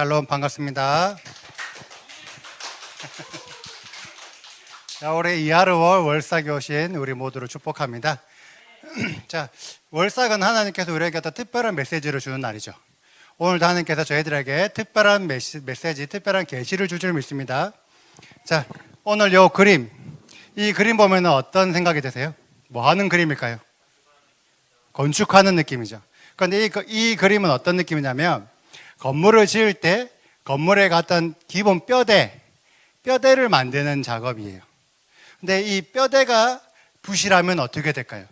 샬롬 반갑습니다. 자, 올해 이하르월 월삭이 오신 우리 모두를 축복합니다. 자, 월삭은 하나님께서 우리에게 어떤 특별한 메시지를 주는 날이죠. 오늘도 하나님께서 저희들에게 특별한 메시지, 특별한 계시를 줄 줄 믿습니다. 자, 오늘 이 그림, 이 그림 보면 어떤 생각이 드세요? 뭐 하는 그림일까요? 건축하는 느낌이죠. 그런데 이 그림은 어떤 느낌이냐면 건물을 지을 때 건물에 갔던 기본 뼈대를 만드는 작업이에요. 근데 이 뼈대가 부실하면 어떻게 될까요?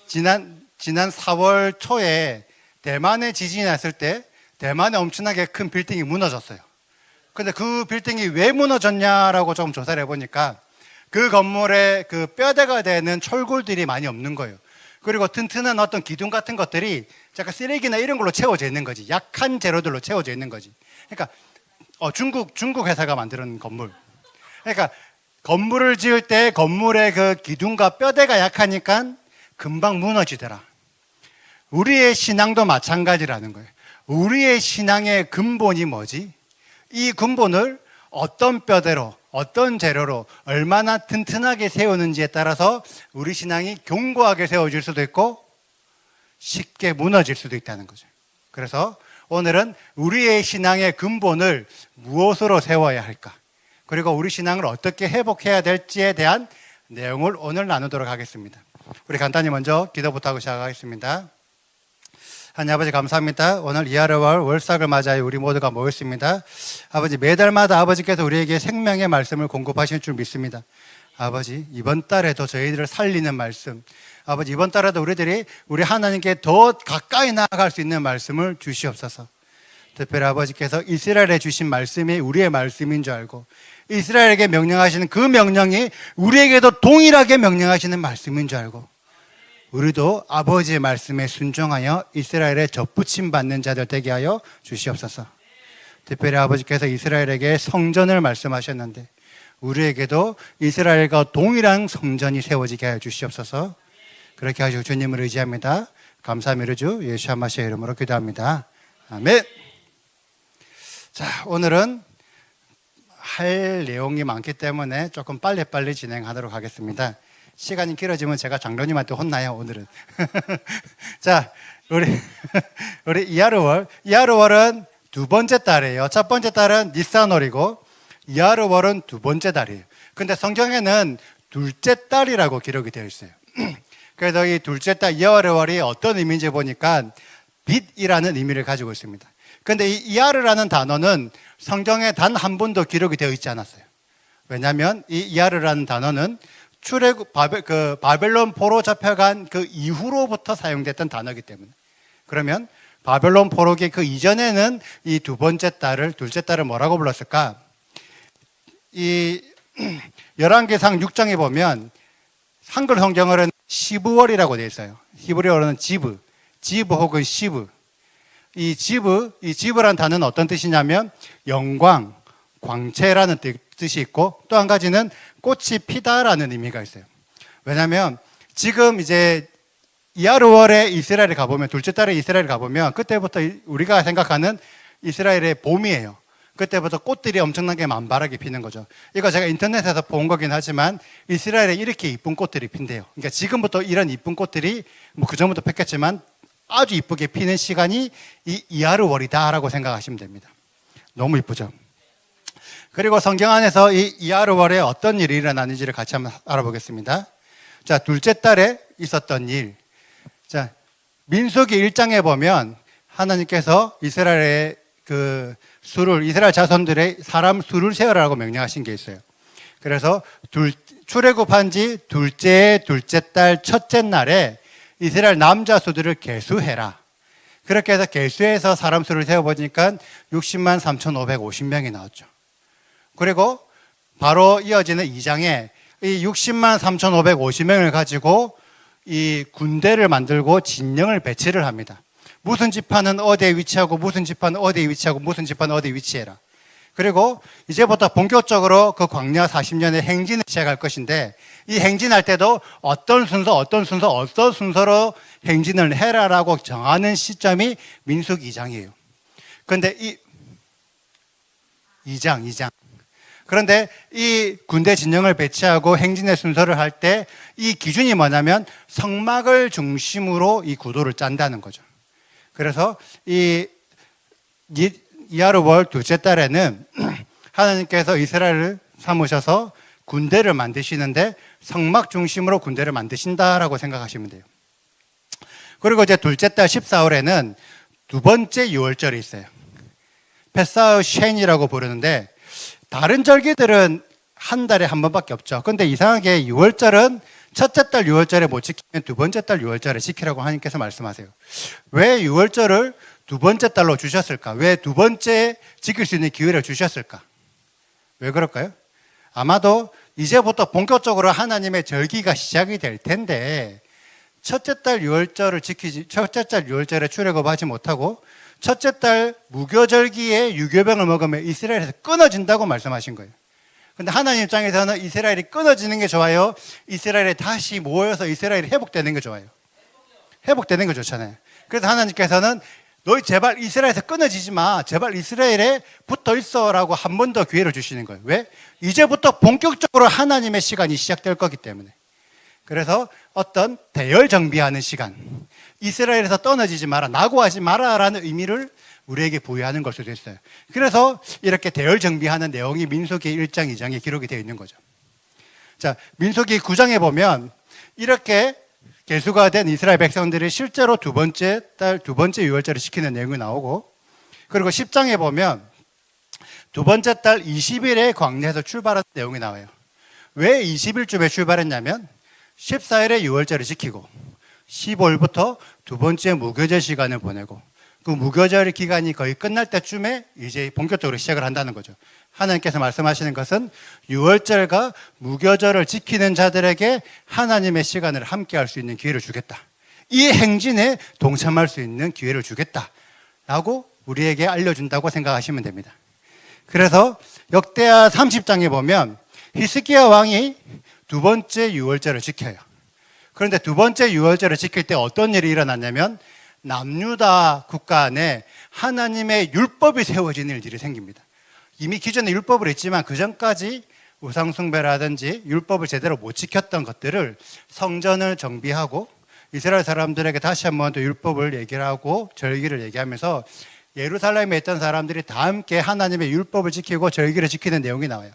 지난 4월 초에 대만에 지진이 났을 때 대만에 엄청나게 큰 빌딩이 무너졌어요. 근데 그 빌딩이 왜 무너졌냐라고 조금 조사를 해보니까 그 건물에 그 뼈대가 되는 철골들이 많이 없는 거예요. 그리고 튼튼한 어떤 기둥 같은 것들이 약간 쓰레기나 이런 걸로 채워져 있는 거지. 약한 재료들로 채워져 있는 거지. 그러니까 중국 회사가 만드는 건물. 그러니까 건물을 지을 때 건물의 그 기둥과 뼈대가 약하니까 금방 무너지더라. 우리의 신앙도 마찬가지라는 거예요. 우리의 신앙의 근본이 뭐지? 이 근본을 어떤 뼈대로, 어떤 재료로 얼마나 튼튼하게 세우는지에 따라서 우리 신앙이 견고하게 세워질 수도 있고 쉽게 무너질 수도 있다는 거죠. 그래서 오늘은 우리의 신앙의 근본을 무엇으로 세워야 할까? 그리고 우리 신앙을 어떻게 회복해야 될지에 대한 내용을 오늘 나누도록 하겠습니다. 우리 간단히 먼저 기도부터 하고 시작하겠습니다. 하나님 아버지 감사합니다. 오늘 이하르월 월삭을 맞아요. 우리 모두가 모였습니다. 아버지 매달마다 아버지께서 우리에게 생명의 말씀을 공급하실 줄 믿습니다. 아버지 이번 달에도 저희들을 살리는 말씀, 아버지 이번 달에도 우리 하나님께 더 가까이 나아갈 수 있는 말씀을 주시옵소서. 특별히 아버지께서 이스라엘에 주신 말씀이 우리의 말씀인 줄 알고 이스라엘에게 명령하시는 그 명령이 우리에게도 동일하게 명령하시는 말씀인 줄 알고 우리도 아버지의 말씀에 순종하여 이스라엘에 접붙임 받는 자들 되게 하여 주시옵소서. 특별히 아버지께서 이스라엘에게 성전을 말씀하셨는데 우리에게도 이스라엘과 동일한 성전이 세워지게 하여 주시옵소서. 그렇게 하시고 주님을 의지합니다. 감사함의 주 예수 하마시의 이름으로 기도합니다. 아멘. 자, 오늘은 할 내용이 많기 때문에 조금 빨리빨리 진행하도록 하겠습니다. 시간이 길어지면 제가 장로님한테 혼나요, 오늘은. 자, 우리 이하르월은 두 번째 달이에요. 첫 번째 달은 니산월이고 이하르월은 두 번째 달이에요. 근데 성경에는 둘째 달이라고 기록이 되어 있어요. 그래서 이 둘째 달 이하르월이 어떤 의미인지 보니까 빛이라는 의미를 가지고 있습니다. 근데 이 이하르라는 단어는 성경에 단 한 번도 기록이 되어 있지 않았어요. 왜냐하면 이 이하르라는 단어는 바벨론 포로 잡혀간 그 이후로부터 사용됐던 단어이기 때문에 그러면 바벨론 포로기 그 이전에는 이 둘째 달을 뭐라고 불렀을까? 이 열왕기상 6장에 보면 한글 성경어로는 시브월이라고 되어 있어요. 히브리어로는 지브 혹은 시브. 이 지브라는 단어는 어떤 뜻이냐면 영광, 광채라는 뜻이 있고 또 한 가지는 꽃이 피다라는 의미가 있어요. 왜냐하면 지금 이제 이하르월에 이스라엘에 가보면 둘째 달에 이스라엘에 가보면 그때부터 우리가 생각하는 이스라엘의 봄이에요. 그때부터 꽃들이 엄청나게 만발하게 피는 거죠. 이거 제가 인터넷에서 본 거긴 하지만 이스라엘에 이렇게 이쁜 꽃들이 핀대요. 그러니까 지금부터 이런 이쁜 꽃들이 뭐 그전부터 폈겠지만 아주 이쁘게 피는 시간이 이 이하르월이다라고 생각하시면 됩니다. 너무 이쁘죠. 그리고 성경 안에서 이 이하르월에 어떤 일이 일어나는지를 같이 한번 알아보겠습니다. 자, 둘째 달에 있었던 일. 자, 민수기 1장에 보면 하나님께서 이스라엘 자손들의 사람 수를 세어라고 명령하신 게 있어요. 그래서 출애굽한 지 둘째 달 첫째 날에 이스라엘 남자 수들을 계수해라. 그렇게 해서 계수해서 사람 수를 세어보니까 60만 3,550명이 나왔죠. 그리고 바로 이어지는 2장에 이 60만 3,550명을 가지고 이 군대를 만들고 진영을 배치를 합니다. 무슨 지파는 어디에 위치하고 무슨 지파는 어디에 위치하고 무슨 지파는 어디에 위치해라. 그리고 이제부터 본격적으로 그 광야 40년의 행진을 시작할 것인데 이 행진할 때도 어떤 순서로 행진을 해라라고 정하는 시점이 민수기 2장이에요. 그런데 2장. 그런데 이 군대 진영을 배치하고 행진의 순서를 할 때 이 기준이 뭐냐면 성막을 중심으로 이 구도를 짠다는 거죠. 그래서 이 이하르월 둘째 달에는 하나님께서 이스라엘을 삼으셔서 군대를 만드시는데 성막 중심으로 군대를 만드신다라고 생각하시면 돼요. 그리고 이제 둘째 달 14월에는 두 번째 유월절이 있어요. 페사흐 쉔이라고 부르는데 다른 절기들은 한 달에 한 번밖에 없죠. 근데 이상하게 유월절은 첫째 달 유월절에 못 지키면 두 번째 달 유월절에 지키라고 하나님께서 말씀하세요. 왜 유월절을 두 번째 달로 주셨을까? 왜 두 번째 지킬 수 있는 기회를 주셨을까? 왜 그럴까요? 아마도 이제부터 본격적으로 하나님의 절기가 시작이 될 텐데 첫째 달 유월절에 출애굽하지 못하고 첫째 달 무교절기에 유교병을 먹으면 이스라엘에서 끊어진다고 말씀하신 거예요. 근데 하나님 입장에서는 이스라엘이 끊어지는 게 좋아요? 이스라엘이 다시 모여서 이스라엘이 회복되는 게 좋아요? 회복되는 게 좋잖아요. 그래서 하나님께서는 너희 제발 이스라엘에서 끊어지지 마. 제발 이스라엘에 붙어 있어라고 한 번 더 기회를 주시는 거예요. 왜? 이제부터 본격적으로 하나님의 시간이 시작될 거기 때문에. 그래서 어떤 대열 정비하는 시간, 이스라엘에서 떠나지지 마라, 낙오하지 마라라는 의미를 우리에게 부여하는 걸 수도 있어요. 그래서 이렇게 대열 정비하는 내용이 민수기 1장, 2장에 기록이 되어 있는 거죠. 자, 민수기 9장에 보면 이렇게 계수가 된 이스라엘 백성들이 실제로 두 번째 유월절을 지키는 내용이 나오고, 그리고 10장에 보면 두 번째 달 20일에 광야에서 출발한 내용이 나와요. 왜 20일쯤에 출발했냐면 14일에 유월절을 지키고 15일부터 두 번째 무교절 시간을 보내고 그 무교절 기간이 거의 끝날 때쯤에 이제 본격적으로 시작을 한다는 거죠. 하나님께서 말씀하시는 것은 유월절과 무교절을 지키는 자들에게 하나님의 시간을 함께 할 수 있는 기회를 주겠다. 이 행진에 동참할 수 있는 기회를 주겠다라고 우리에게 알려준다고 생각하시면 됩니다. 그래서 역대하 30장에 보면 히스기야 왕이 두 번째 유월절을 지켜요. 그런데 두 번째 유월절을 지킬 때 어떤 일이 일어났냐면 남유다 국가 안에 하나님의 율법이 세워지는 일들이 생깁니다. 이미 기존에 율법을 했지만 그 전까지 우상숭배라든지 율법을 제대로 못 지켰던 것들을 성전을 정비하고 이스라엘 사람들에게 다시 한번 더 율법을 얘기를 하고 절기를 얘기하면서 예루살렘에 있던 사람들이 다 함께 하나님의 율법을 지키고 절기를 지키는 내용이 나와요.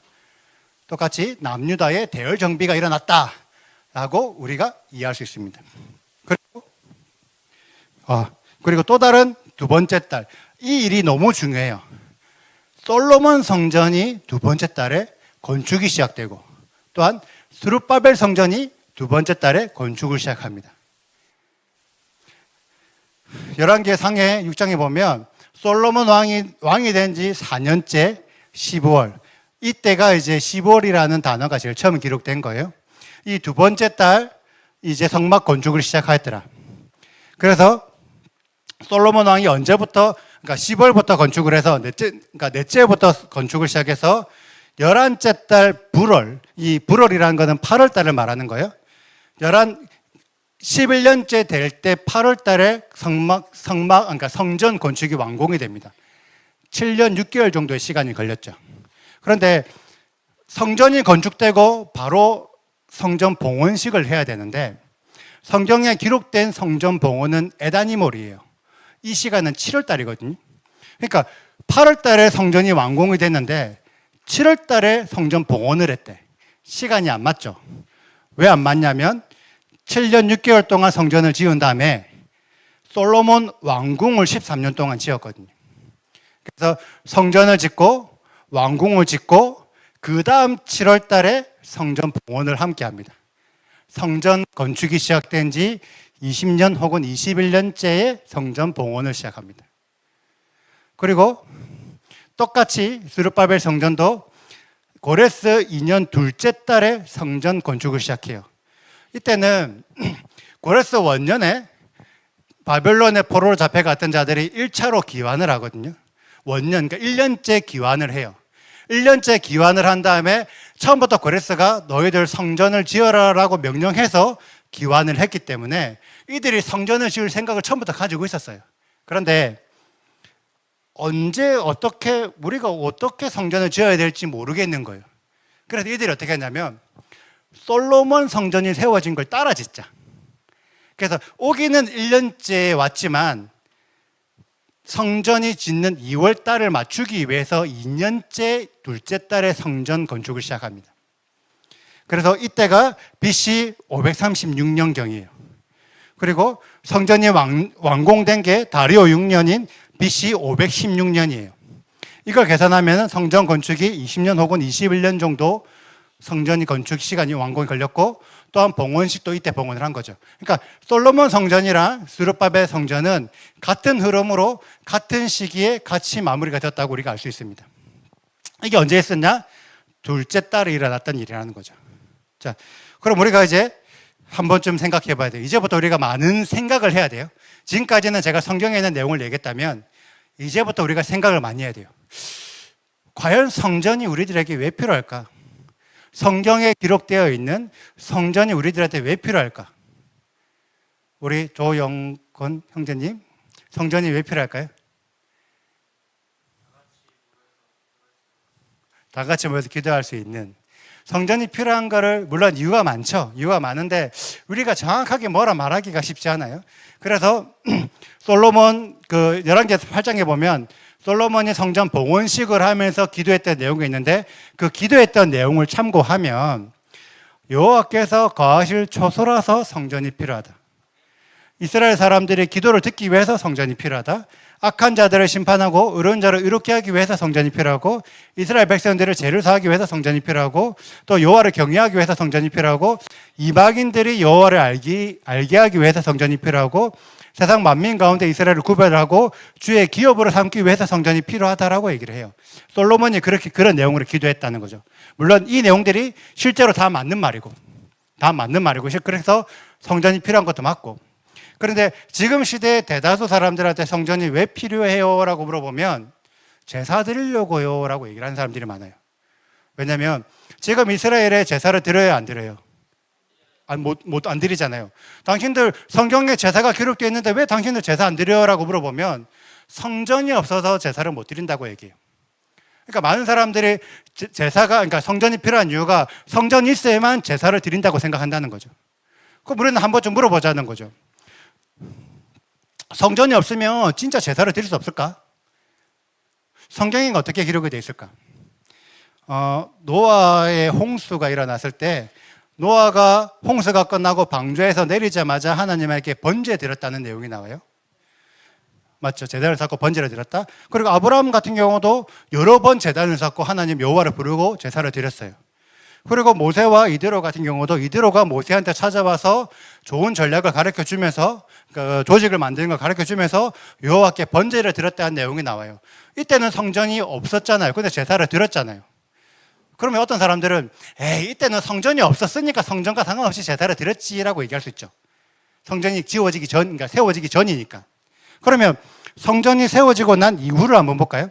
똑같이 남유다의 대열 정비가 일어났다라고 우리가 이해할 수 있습니다. 그리고 또 다른 두 번째 달, 이 일이 너무 중요해요. 솔로몬 성전이 두 번째 달에 건축이 시작되고 또한 스룹바벨 성전이 두 번째 달에 건축을 시작합니다. 열왕기의 상해 6장에 보면 솔로몬 왕이 된 지 4년째 15월, 이때가 이제 15월이라는 단어가 제일 처음 기록된 거예요. 이 두 번째 달 이제 성막 건축을 시작하였더라. 그래서 솔로몬 왕이 언제부터, 그러니까 10월부터 건축을 해서 넷째부터 건축을 시작해서 11째 달 불월, 이 불월이라는 것은 8월 달을 말하는 거예요. 11년째 될 때 8월 달에 그러니까 성전 건축이 완공이 됩니다. 7년 6개월 정도의 시간이 걸렸죠. 그런데 성전이 건축되고 바로 성전 봉헌식을 해야 되는데 성경에 기록된 성전 봉헌은 에다니몰이에요. 이 시간은 7월 달이거든요. 그러니까 8월 달에 성전이 완공이 됐는데 7월 달에 성전 봉헌을 했대. 시간이 안 맞죠. 왜 안 맞냐면 7년 6개월 동안 성전을 지은 다음에 솔로몬 왕궁을 13년 동안 지었거든요. 그래서 성전을 짓고 왕궁을 짓고 그 다음 7월 달에 성전 봉헌을 함께 합니다. 성전 건축이 시작된 지 20년 혹은 21년째에 성전 봉헌을 시작합니다. 그리고 똑같이 스룹바벨 성전도 고레스 2년 둘째 달에 성전 건축을 시작해요. 이때는 고레스 원년에 바벨론의 포로로 잡혀갔던 자들이 1차로 기환을 하거든요. 원년, 그러니까 1년째 기환을 해요. 1년째 기환을 한 다음에 처음부터 고레스가 너희들 성전을 지어라라고 명령해서 기환을 했기 때문에 이들이 성전을 지을 생각을 처음부터 가지고 있었어요. 그런데 언제 어떻게 우리가 어떻게 성전을 지어야 될지 모르겠는 거예요. 그래서 이들이 어떻게 했냐면 솔로몬 성전이 세워진 걸 따라 짓자. 그래서 오기는 1년째 왔지만 성전이 짓는 2월 달을 맞추기 위해서 2년째 둘째 달에 성전 건축을 시작합니다. 그래서 이때가 BC 536년경이에요. 그리고 성전이 완공된 게 다리오 6년인 BC 516년이에요. 이걸 계산하면 성전 건축이 20년 혹은 21년 정도 성전이 건축 시간이 완공이 걸렸고, 또한 봉헌식도 이때 봉헌을 한 거죠. 그러니까 솔로몬 성전이랑 스룹바벨 성전은 같은 흐름으로 같은 시기에 같이 마무리가 되었다고 우리가 알 수 있습니다. 이게 언제 있었냐? 둘째 달에 일어났던 일이라는 거죠. 자, 그럼 우리가 이제 한 번쯤 생각해 봐야 돼요. 이제부터 우리가 많은 생각을 해야 돼요. 지금까지는 제가 성경에 있는 내용을 얘기했다면 이제부터 우리가 생각을 많이 해야 돼요. 과연 성전이 우리들에게 왜 필요할까? 성경에 기록되어 있는 성전이 우리들한테 왜 필요할까? 우리 조영건 형제님, 성전이 왜 필요할까요? 다 같이 모여서 기도할 수 있는 성전이 필요한 거를, 물론 이유가 많죠. 이유가 많은데 우리가 정확하게 뭐라 말하기가 쉽지 않아요. 그래서 솔로몬 그 11개 8장에 보면 솔로몬이 성전 봉헌식을 하면서 기도했던 내용이 있는데, 그 기도했던 내용을 참고하면 여호와께서 거하실 초소라서 성전이 필요하다. 이스라엘 사람들이 기도를 듣기 위해서 성전이 필요하다. 악한 자들을 심판하고 의로운 자를 의롭게 하기 위해서 성전이 필요하고, 이스라엘 백성들을 죄를 사하기 위해서 성전이 필요하고, 또 여호와를 경외하기 위해서 성전이 필요하고, 이방인들이 여호와를 알게 하기 위해서 성전이 필요하고, 세상 만민 가운데 이스라엘을 구별하고 주의 기업으로 삼기 위해서 성전이 필요하다라고 얘기를 해요. 솔로몬이 그런 내용으로 기도했다는 거죠. 물론 이 내용들이 실제로 다 맞는 말이고 그래서 성전이 필요한 것도 맞고, 그런데 지금 시대의 대다수 사람들한테 성전이 왜 필요해요? 라고 물어보면 제사 드리려고요 라고 얘기를 하는 사람들이 많아요. 왜냐하면 지금 이스라엘에 제사를 드려야 안 드려요? 안 드리잖아요. 당신들 성경에 제사가 기록되어 있는데 왜 당신들 제사 안 드려요? 라고 물어보면 성전이 없어서 제사를 못 드린다고 얘기해요. 그러니까 많은 사람들이 그러니까 성전이 필요한 이유가 성전이 있어야만 제사를 드린다고 생각한다는 거죠. 그럼 우리는 한 번쯤 물어보자는 거죠. 성전이 없으면 진짜 제사를 드릴 수 없을까? 성경에 어떻게 기록이 되어 있을까? 노아의 홍수가 일어났을 때 노아가 홍수가 끝나고 방주에서 내리자마자 하나님에게 번제 드렸다는 내용이 나와요. 맞죠? 제단을 쌓고 번제를 드렸다. 그리고 아브라함 같은 경우도 여러 번 제단을 쌓고 하나님 여호와를 부르고 제사를 드렸어요. 그리고 모세와 이드로 같은 경우도 이드로가 모세한테 찾아와서 좋은 전략을 가르쳐 주면서, 그 조직을 만드는 걸 가르쳐 주면서 여호와께 번제를 드렸다는 내용이 나와요. 이때는 성전이 없었잖아요. 근데 제사를 드렸잖아요. 그러면 어떤 사람들은 이때는 성전이 없었으니까 성전과 상관없이 제사를 드렸지라고 얘기할 수 있죠. 성전이 그러니까 세워지기 전이니까. 그러면 성전이 세워지고 난 이후를 한번 볼까요?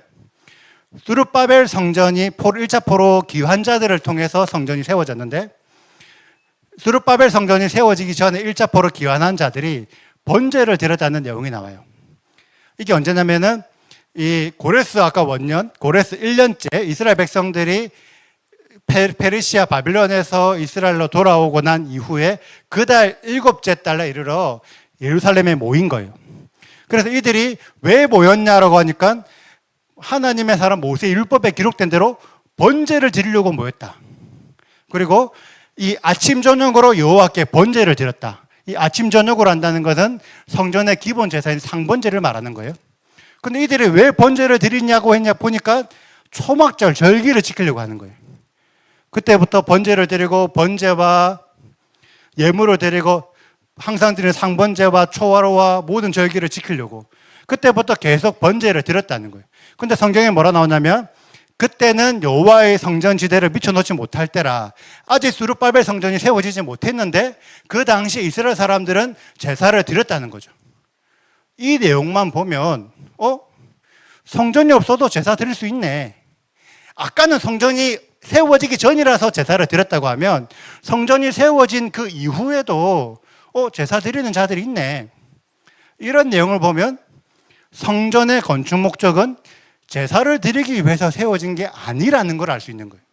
스룹바벨 성전이 1차 포로 귀환 자들을 통해서 성전이 세워졌는데, 스룹바벨 성전이 세워지기 전에 1차 포로 귀환한 자들이 번제를 드렸다는 내용이 나와요. 이게 언제냐면은 이 고레스 아까 원년, 고레스 1년째 이스라엘 백성들이 페르시아 바빌론에서 이스라엘로 돌아오고 난 이후에 그달 7째 달에 이르러 예루살렘에 모인 거예요. 그래서 이들이 왜 모였냐라고 하니까 하나님의 사람 모세 율법에 기록된 대로 번제를 드리려고 모였다. 그리고 이 아침 저녁으로 여호와께 번제를 드렸다. 이 아침 저녁으로 한다는 것은 성전의 기본 제사인 상번제를 말하는 거예요. 근데 이들이 왜 번제를 드리냐고 했냐 보니까 초막절 절기를 지키려고 하는 거예요. 그때부터 번제를 드리고 번제와 예물을 드리고 항상 드리는 상번제와 초하루와 모든 절기를 지키려고 그때부터 계속 번제를 드렸다는 거예요. 근데 성경에 뭐라 나오냐면 그때는 여호와의 성전 지대를 미쳐놓지 못할 때라. 아직 스룹바벨 성전이 세워지지 못했는데 그 당시 이스라엘 사람들은 제사를 드렸다는 거죠. 이 내용만 보면 성전이 없어도 제사 드릴 수 있네. 아까는 성전이 세워지기 전이라서 제사를 드렸다고 하면 성전이 세워진 그 이후에도 제사 드리는 자들이 있네. 이런 내용을 보면 성전의 건축 목적은 제사를 드리기 위해서 세워진 게 아니라는 걸 알 수 있는 거예요.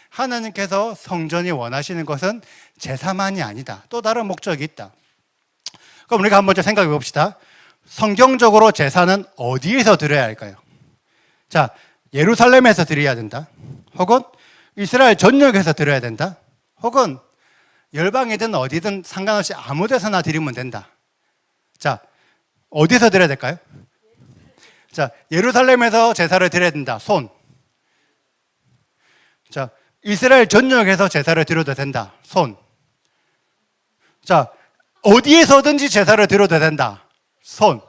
하나님께서 성전이 원하시는 것은 제사만이 아니다. 또 다른 목적이 있다. 그럼 우리가 한번 생각해 봅시다. 성경적으로 제사는 어디에서 드려야 할까요? 자, 예루살렘에서 드려야 된다. 혹은 이스라엘 전역에서 드려야 된다. 혹은 열방이든 어디든 상관없이 아무 데서나 드리면 된다. 자, 어디서 드려야 될까요? 자, 예루살렘에서 제사를 드려야 된다. 손. 자, 이스라엘 전역에서 제사를 드려도 된다. 손. 자, 어디에서든지 제사를 드려도 된다. 손.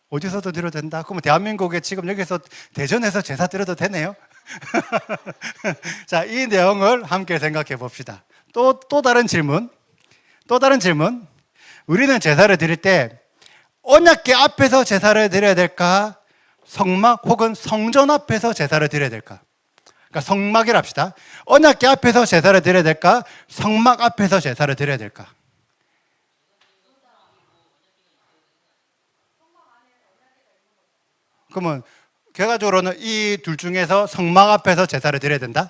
어디서도 드려도 된다. 그러면 대한민국에 지금 여기서 대전에서 제사 드려도 되네요. 자, 이 내용을 함께 생각해 봅시다. 또 다른 질문. 우리는 제사를 드릴 때 언약궤 앞에서 제사를 드려야 될까? 성막 혹은 성전 앞에서 제사를 드려야 될까? 그러니까 성막이라 합시다. 언약궤 앞에서 제사를 드려야 될까? 성막 앞에서 제사를 드려야 될까? 그러면 결과적으로는 이 둘 중에서 성막 앞에서 제사를 드려야 된다?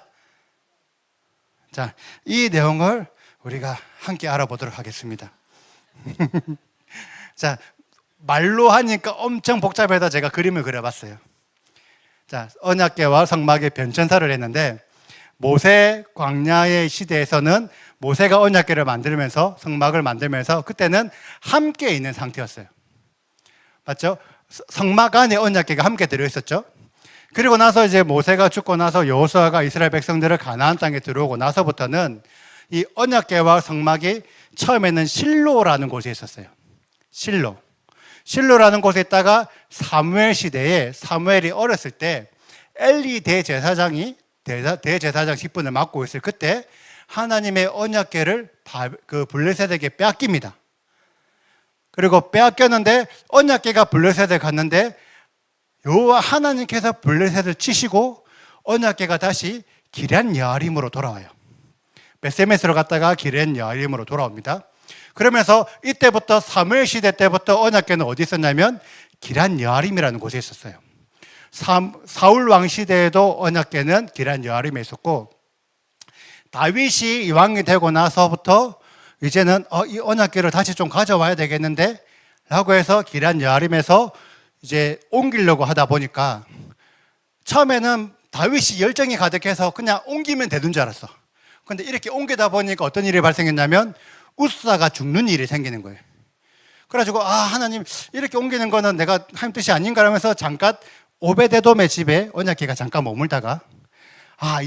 자, 이 내용을 우리가 함께 알아보도록 하겠습니다. 자, 말로 하니까 엄청 복잡해서 제가 그림을 그려봤어요. 자, 언약궤와 성막의 변천사를 했는데, 모세 광야의 시대에서는 모세가 언약궤를 만들면서 성막을 만들면서 그때는 함께 있는 상태였어요. 맞죠? 성막 안에 언약궤가 함께 들어있었죠. 그리고 나서 이제 모세가 죽고 나서 여호수아가 이스라엘 백성들을 가나안 땅에 들어오고 나서부터는 이 언약궤와 성막이 처음에는 실로라는 곳에 있었어요. 실로라는 곳에 있다가 사무엘 시대에 사무엘이 어렸을 때 엘리 대제사장이 대제사장 직분을 맡고 있을 그때 하나님의 언약궤를 그 블레셋에게 빼앗깁니다. 그리고 빼앗겼는데 언약궤가 블레셋에 갔는데 여호와 하나님께서 블레셋을 치시고 언약궤가 다시 기럇 여아림으로 돌아와요. 베세메스로 갔다가 기럇 여아림으로 돌아옵니다. 그러면서 이때부터 사무엘 시대 때부터 언약궤는 어디 있었냐면 기럇 여아림이라는 곳에 있었어요. 사울 왕 시대에도 언약궤는 기럇 여아림에 있었고, 다윗이 왕이 되고 나서부터 이제는 이 언약궤를 다시 좀 가져와야 되겠는데 라고 해서 기럇 여아림에서 이제 옮기려고 하다 보니까 처음에는 다윗이 열정이 가득해서 그냥 옮기면 되는 줄 알았어. 근데 이렇게 옮기다 보니까 어떤 일이 발생했냐면 우사가 죽는 일이 생기는 거예요. 그래가지고 하나님 이렇게 옮기는 거는 내가 하나님 뜻이 아닌가 하면서 잠깐 오베데돔의 집에 언약궤가 잠깐 머물다가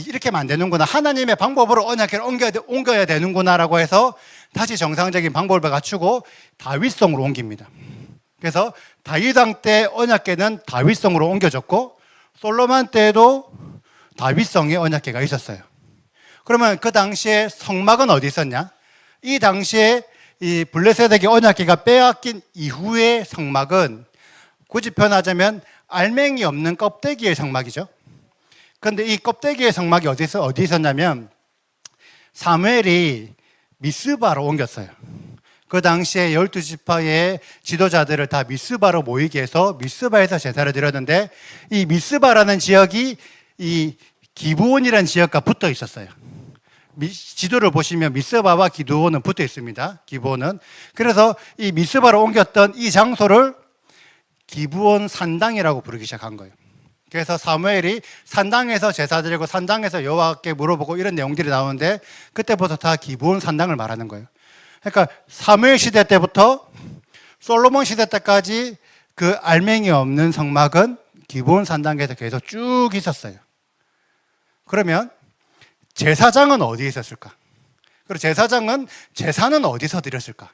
이렇게 하면 안 되는구나, 하나님의 방법으로 언약궤를 옮겨야 되는구나 라고 해서 다시 정상적인 방법을 갖추고 다윗성으로 옮깁니다. 그래서 다윗 왕 때 언약궤는 다윗성으로 옮겨졌고 솔로몬 때에도 다윗성의 언약궤가 있었어요. 그러면 그 당시에 성막은 어디 있었냐? 이 당시에 이 블레셋에게 언약궤가 빼앗긴 이후의 성막은 굳이 표현하자면 알맹이 없는 껍데기의 성막이죠. 그런데 이 껍데기의 성막이 어디 있었냐면 사무엘이 미스바로 옮겼어요. 그 당시에 12지파의 지도자들을 다 미스바로 모이게 해서 미스바에서 제사를 드렸는데, 이 미스바라는 지역이 이 기브온이라는 지역과 붙어 있었어요. 지도를 보시면 미스바와 기브온은 붙어 있습니다. 기브온은. 그래서 이 미스바로 옮겼던 이 장소를 기브온 산당이라고 부르기 시작한 거예요. 그래서 사무엘이 산당에서 제사 드리고 산당에서 여호와께 물어보고 이런 내용들이 나오는데 그때부터 다 기브온 산당을 말하는 거예요. 그러니까 사무엘 시대 때부터 솔로몬 시대 때까지 그 알맹이 없는 성막은 기브온 산당에서 계속 쭉 있었어요. 그러면 제사장은 어디에 있었을까? 그리고 제사는 어디서 드렸을까?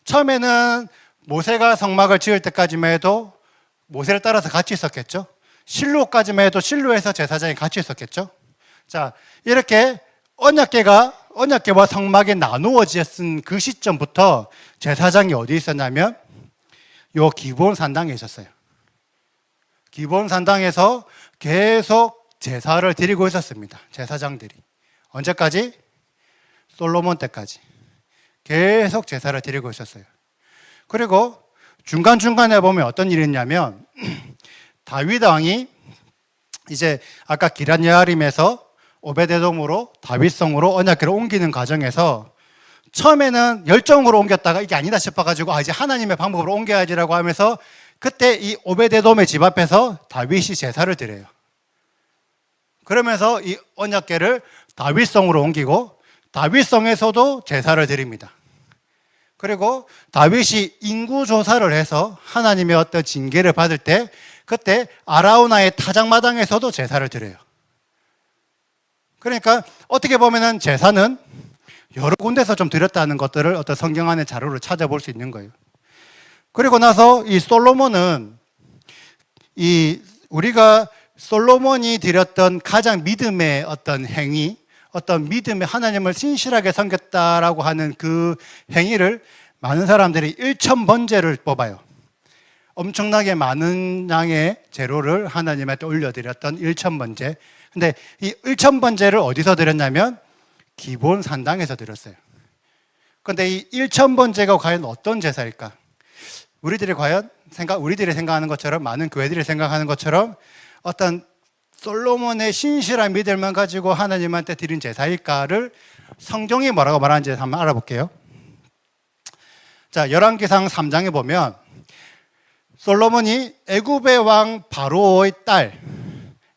처음에는 모세가 성막을 지을 때까지만 해도 모세를 따라서 같이 있었겠죠. 실로까지만 해도 실로에서 제사장이 같이 있었겠죠. 자, 이렇게 언약궤와 성막이 나누어졌은 그 시점부터 제사장이 어디 있었냐면 요 기브온 산당에 있었어요. 기브온 산당에서 계속 제사를 드리고 있었습니다. 제사장들이. 언제까지? 솔로몬 때까지. 계속 제사를 드리고 있었어요. 그리고 중간중간에 보면 어떤 일이 있냐면 다윗 왕이 이제 아까 기럇 여아림에서 오베데돔으로 다윗성으로 언약궤를 옮기는 과정에서 처음에는 열정으로 옮겼다가 이게 아니다 싶어가지고 이제 하나님의 방법으로 옮겨야지라고 하면서 그때 이 오베데돔의 집 앞에서 다윗이 제사를 드려요. 그러면서 이 언약궤를 다윗성으로 옮기고 다윗성에서도 제사를 드립니다. 그리고 다윗이 인구조사를 해서 하나님의 어떤 징계를 받을 때 그때 아라우나의 타작마당에서도 제사를 드려요. 그러니까 어떻게 보면은 제사는 여러 군데서 좀 드렸다는 것들을 어떤 성경 안의 자료를 찾아볼 수 있는 거예요. 그리고 나서 이 솔로몬은 우리가 솔로몬이 드렸던 가장 믿음의 어떤 행위, 어떤 믿음의 하나님을 신실하게 섬겼다라고 하는 그 행위를 많은 사람들이 1000번제를 뽑아요. 엄청나게 많은 양의 재료를 하나님한테 올려드렸던 1000번제. 근데 이 1000번제를 어디서 드렸냐면 기본 산당에서 드렸어요. 근데 이 1000번제가 과연 어떤 제사일까? 우리들이 생각하는 것처럼, 많은 교회들이 생각하는 것처럼 어떤 솔로몬의 신실한 믿음만 가지고 하나님한테 드린 제사일까를 성경이 뭐라고 말하는지 한번 알아볼게요. 자, 열왕기상 3장에 보면 솔로몬이 애굽의 왕 바로의 딸,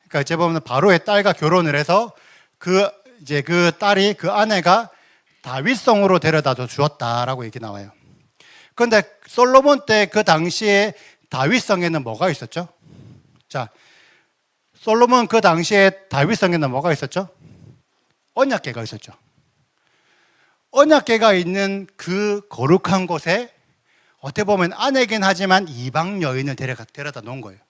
그러니까 어째 보면 바로의 딸과 결혼을 해서 그 딸이, 그 아내가 다윗성으로 데려다 주었다라고 얘기 나와요. 그런데 솔로몬 때 그 당시에 다윗성에는 뭐가 있었죠? 자, 솔로몬 그 당시에 다윗성에는 뭐가 있었죠? 언약궤가 있었죠. 언약궤가 있는 그 거룩한 곳에 어떻게 보면 아내긴 하지만 이방 여인을 데려다 놓은 거예요.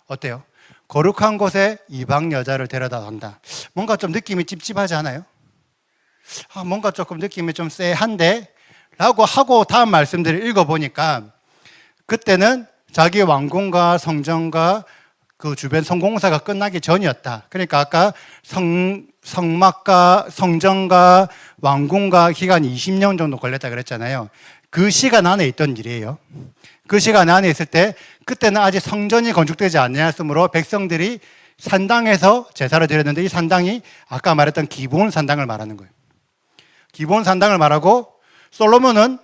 어때요? 거룩한 곳에 이방 여자를 데려다 놓는다. 뭔가 좀 느낌이 찝찝하지 않아요? 뭔가 조금 느낌이 좀 쎄한데? 라고 하고 다음 말씀들을 읽어보니까 그때는 자기 왕궁과 성전과 그 주변 성공사가 끝나기 전이었다. 그러니까 아까 성막과 성전과 왕궁과 기간이 20년 정도 걸렸다 그랬잖아요. 그 시간 안에 있던 일이에요. 그 시간 안에 있을 때 그때는 아직 성전이 건축되지 않았으므로 백성들이 산당에서 제사를 드렸는데 이 산당이 아까 말했던 기본 산당을 말하는 거예요. 기본 산당을 말하고 솔로몬은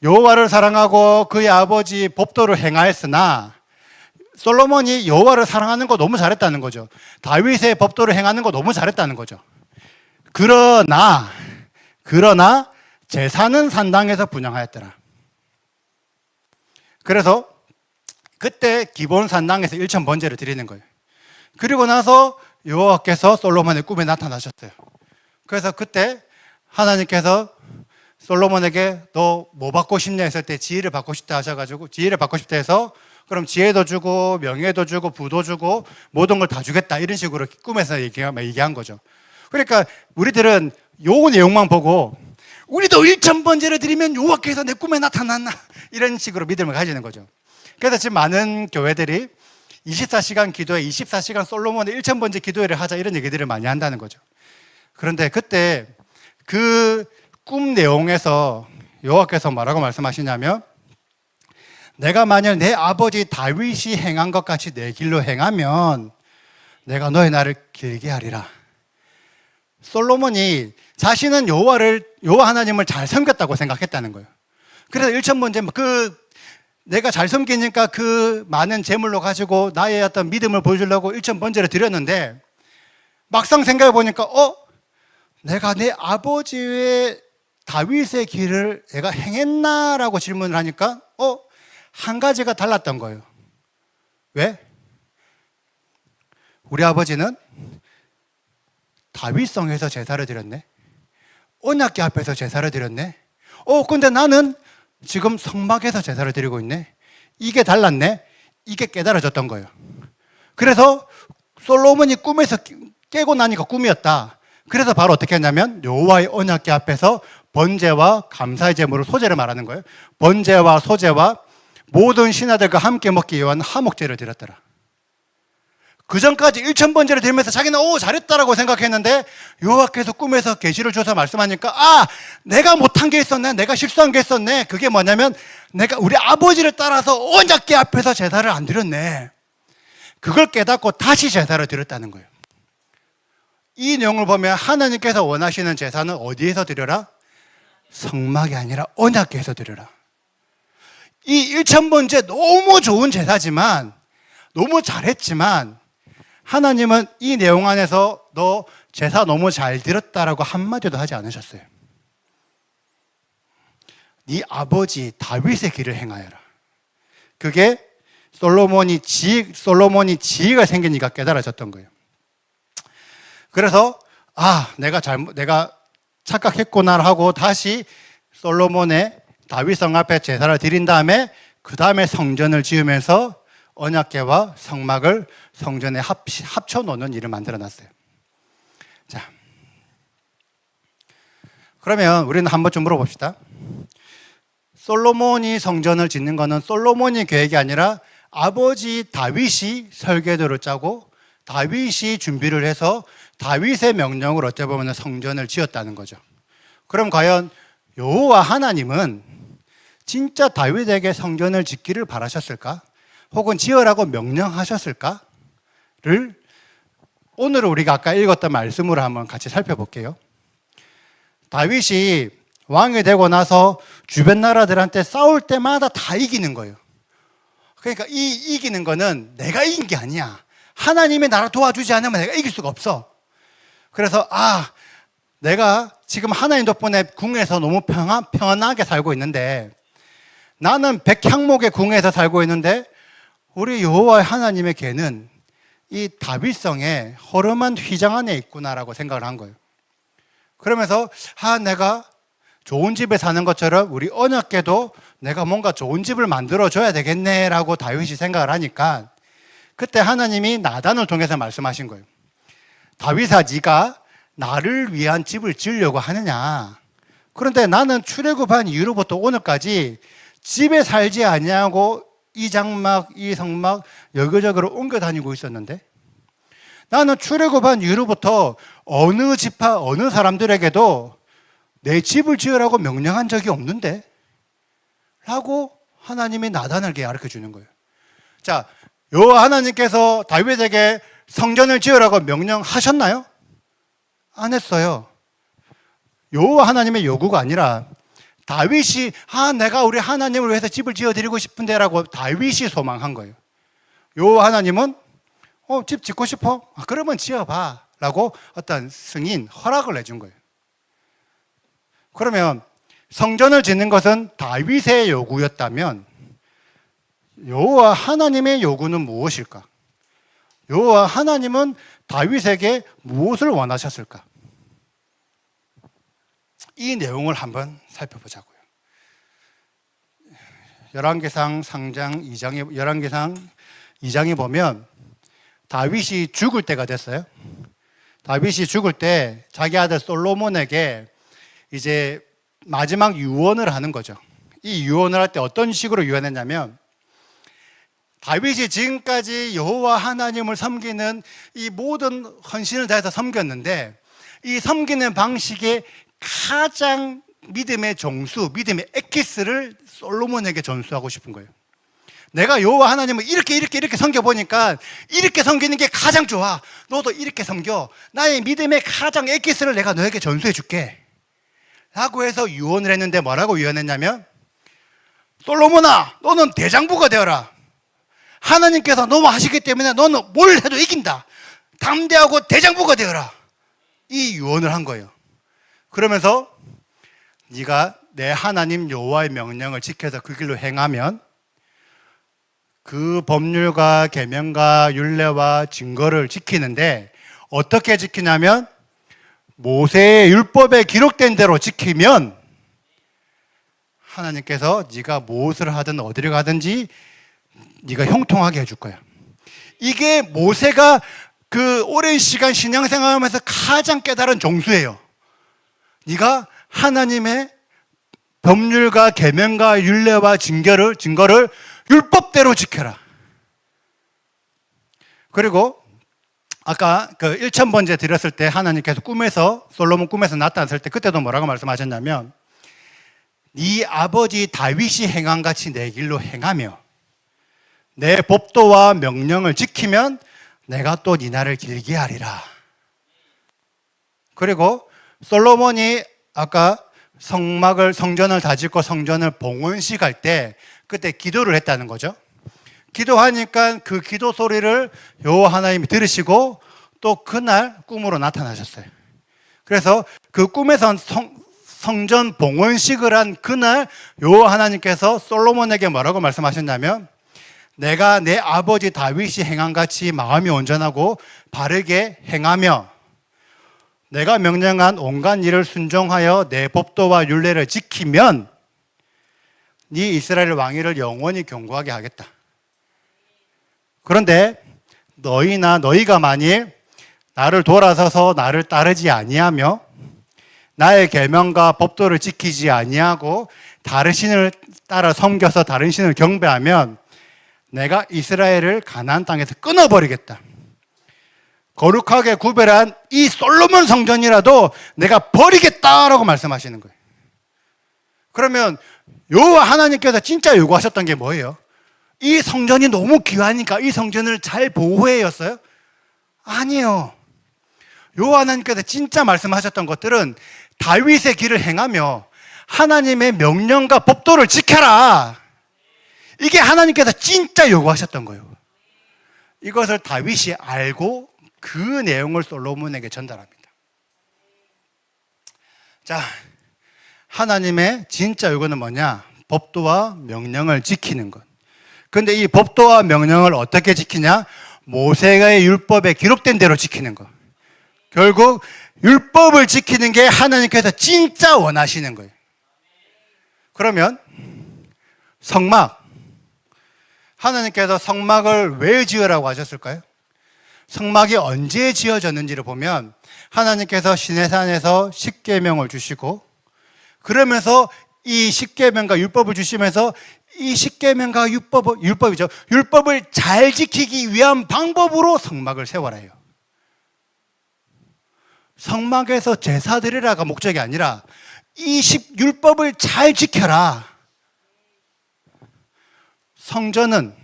여호와를 사랑하고 그의 아버지 법도를 행하였으나 솔로몬이 여호와를 사랑하는 거 너무 잘했다는 거죠. 다윗의 법도를 행하는 거 너무 잘했다는 거죠. 그러나 제사는 산당에서 분향하였더라. 그래서 그때 기본 산당에서 1000번제를 드리는 거예요. 그리고 나서 여호와께서 솔로몬의 꿈에 나타나셨어요. 그래서 그때 하나님께서 솔로몬에게 너 뭐 받고 싶냐 했을 때 지혜를 받고 싶다 하셔가지고 지혜를 받고 싶다 해서 그럼 지혜도 주고 명예도 주고 부도 주고 모든 걸 다 주겠다 이런 식으로 꿈에서 얘기한 거죠. 그러니까 우리들은 요 내용만 보고 우리도 1000번제를 드리면 여호와께서 내 꿈에 나타났나 이런 식으로 믿음을 가지는 거죠. 그래서 지금 많은 교회들이 24시간 기도회, 24시간 솔로몬의 1000번제 기도회를 하자 이런 얘기들을 많이 한다는 거죠. 그런데 그때 그 꿈 내용에서 여호와께서 뭐라고 말씀하시냐면 내가 만약 내 아버지 다윗이 행한 것 같이 내 길로 행하면 내가 너의 날을 길게 하리라. 솔로몬이 자신은 여호와 하나님을 잘 섬겼다고 생각했다는 거예요. 그래서 1000번제 내가 잘 섬기니까 그 많은 재물로 가지고 나의 어떤 믿음을 보여주려고 1000번제를 드렸는데 막상 생각해 보니까 내가 내 아버지의 다윗의 길을 내가 행했나라고 질문을 하니까 한 가지가 달랐던 거예요. 왜? 우리 아버지는 다윗성에서 제사를 드렸네. 언약궤 앞에서 제사를 드렸네. 근데 나는 지금 성막에서 제사를 드리고 있네. 이게 달랐네. 이게 깨달아졌던 거예요. 그래서 솔로몬이 꿈에서 깨고 나니까 꿈이었다. 그래서 바로 어떻게 했냐면 여호와의 언약궤 앞에서 번제와 감사의 제물을 소제를 말하는 거예요. 번제와 소제와 모든 신하들과 함께 먹기 위한 화목제를 드렸더라. 그 전까지 1000번제를 드리면서 자기는 잘했다라고 생각했는데 여호와께서 꿈에서 계시를 줘서 말씀하니까 내가 못한 게 있었네, 내가 실수한 게 있었네. 그게 뭐냐면 내가 우리 아버지를 따라서 언약궤 앞에서 제사를 안 드렸네. 그걸 깨닫고 다시 제사를 드렸다는 거예요. 이 내용을 보면 하나님께서 원하시는 제사는 어디에서 드려라? 성막이 아니라 언약궤에서 드려라. 이 1000번제 너무 좋은 제사지만, 너무 잘했지만 하나님은 이 내용 안에서 너 제사 너무 잘 드렸다라고 한마디도 하지 않으셨어요. 네 아버지 다윗의 길을 행하여라. 그게 솔로몬이 지혜가 생기니까 깨달아졌던 거예요. 그래서 내가 착각했구나 하고 다시 솔로몬의 다윗성 앞에 제사를 드린 다음에 그 다음에 성전을 지으면서 언약궤와 성막을 성전에 합쳐 놓는 일을 만들어 놨어요. 자, 그러면 우리는 한번 좀 물어봅시다. 솔로몬이 성전을 짓는 거는 솔로몬이 계획이 아니라 아버지 다윗이 설계도를 짜고 다윗이 준비를 해서 다윗의 명령으로 어찌 보면 성전을 지었다는 거죠. 그럼 과연 여호와 하나님은 진짜 다윗에게 성전을 짓기를 바라셨을까? 혹은 지으라고 명령하셨을까를 오늘 우리가 아까 읽었던 말씀으로 한번 같이 살펴볼게요. 다윗이 왕이 되고 나서 주변 나라들한테 싸울 때마다 다 이기는 거예요. 그러니까 이 이기는 거는 내가 이긴 게 아니야. 하나님이 나를 도와주지 않으면 내가 이길 수가 없어. 그래서 내가 지금 하나님 덕분에 궁에서 너무 편하게 살고 있는데, 나는 백향목의 궁에서 살고 있는데 우리 여호와 하나님의 궤는 이 다윗성의 허름한 휘장 안에 있구나라고 생각을 한 거예요. 그러면서 내가 좋은 집에 사는 것처럼 우리 언약궤도 내가 뭔가 좋은 집을 만들어줘야 되겠네라고 다윗이 생각을 하니까 그때 하나님이 나단을 통해서 말씀하신 거예요. 다윗아, 네가 나를 위한 집을 지으려고 하느냐? 그런데 나는 출애굽한 이후로부터 오늘까지 집에 살지 아니하고 이 장막, 이 성막 여기저기로 옮겨 다니고 있었는데, 나는 출애굽한 이후로부터 어느 지파, 어느 사람들에게도 내 집을 지으라고 명령한 적이 없는데? 라고 하나님이 나단에게 가르쳐 주는 거예요. 자, 여호와 하나님께서 다윗에게 성전을 지으라고 명령하셨나요? 안 했어요. 여호와 하나님의 요구가 아니라 다윗이 내가 우리 하나님을 위해서 집을 지어드리고 싶은데라고 다윗이 소망한 거예요. 여호와 하나님은 집 짓고 싶어? 그러면 지어봐 라고 어떤 승인, 허락을 해준 거예요. 그러면 성전을 짓는 것은 다윗의 요구였다면 여호와 하나님의 요구는 무엇일까? 여호와 하나님은 다윗에게 무엇을 원하셨을까? 이 내용을 한번 살펴보자고요. 열왕기상 2장에 보면 다윗이 죽을 때가 됐어요. 다윗이 죽을 때 자기 아들 솔로몬에게 이제 마지막 유언을 하는 거죠. 이 유언을 할 때 어떤 식으로 유언했냐면, 다윗이 지금까지 여호와 하나님을 섬기는 이 모든 헌신을 다해서 섬겼는데, 이 섬기는 방식에 가장 믿음의 정수, 믿음의 엑기스를 솔로몬에게 전수하고 싶은 거예요. 내가 여호와 하나님을 이렇게 섬겨보니까 이렇게 섬기는 게 가장 좋아. 너도 이렇게 섬겨. 나의 믿음의 가장 엑기스를 내가 너에게 전수해 줄게 라고 해서 유언을 했는데, 뭐라고 유언했냐면, 솔로몬아, 너는 대장부가 되어라. 하나님께서 너무 하시기 때문에 너는 뭘 해도 이긴다. 담대하고 대장부가 되어라. 이 유언을 한 거예요. 그러면서 네가 내 하나님 여호와의 명령을 지켜서 그 길로 행하면 그 법률과 계명과 율례와 증거를 지키는데, 어떻게 지키냐면 모세의 율법에 기록된 대로 지키면 하나님께서 네가 무엇을 하든 어디를 가든지 네가 형통하게 해줄 거야. 이게 모세가 그 오랜 시간 신앙생활하면서 가장 깨달은 정수예요. 네가 하나님의 법률과 계명과 율례와 증거를 율법대로 지켜라. 그리고 아까 그 1000번째 드렸을 때 하나님께서 꿈에서, 솔로몬 꿈에서 나타났을 때 그때도 뭐라고 말씀하셨냐면, 네 아버지 다윗이 행한 같이 내 길로 행하며 내 법도와 명령을 지키면 내가 또 네 날을 길게 하리라. 그리고 솔로몬이 아까 성전을 다짓고 성전을 봉헌식 할 때 그때 기도를 했다는 거죠. 기도하니까 그 기도 소리를 여호와 하나님이 들으시고 또 그날 꿈으로 나타나셨어요. 그래서 그 꿈에서 성전 봉헌식을 한 그날 여호와 하나님께서 솔로몬에게 뭐라고 말씀하셨냐면, 내가 내 아버지 다윗이 행한 같이 마음이 온전하고 바르게 행하며 내가 명령한 온갖 일을 순종하여 내 법도와 율례를 지키면 네 이스라엘 왕위를 영원히 견고하게 하겠다. 그런데 너희가 만일 나를 돌아서서 나를 따르지 아니하며 나의 계명과 법도를 지키지 아니하고 다른 신을 따라 섬겨서 다른 신을 경배하면 내가 이스라엘을 가나안 땅에서 끊어버리겠다. 거룩하게 구별한 이 솔로몬 성전이라도 내가 버리겠다라고 말씀하시는 거예요. 그러면 여호와 하나님께서 진짜 요구하셨던 게 뭐예요? 이 성전이 너무 귀하니까 이 성전을 잘 보호해였어요? 아니에요. 여호와 하나님께서 진짜 말씀하셨던 것들은 다윗의 길을 행하며 하나님의 명령과 법도를 지켜라. 이게 하나님께서 진짜 요구하셨던 거예요. 이것을 다윗이 알고 그 내용을 솔로몬에게 전달합니다. 자, 하나님의 진짜 요구는 뭐냐? 법도와 명령을 지키는 것. 그런데 이 법도와 명령을 어떻게 지키냐? 모세의 율법에 기록된 대로 지키는 것. 결국 율법을 지키는 게 하나님께서 진짜 원하시는 거예요. 그러면 성막, 하나님께서 성막을 왜 지으라고 하셨을까요? 성막이 언제 지어졌는지를 보면 하나님께서 시내산에서 십계명을 주시고, 그러면서 이 십계명과 율법을 주시면서 이 십계명과 율법을 잘 지키기 위한 방법으로 성막을 세워라 해요. 성막에서 제사 드리라가 목적이 아니라 이 율법을 잘 지켜라. 성전은,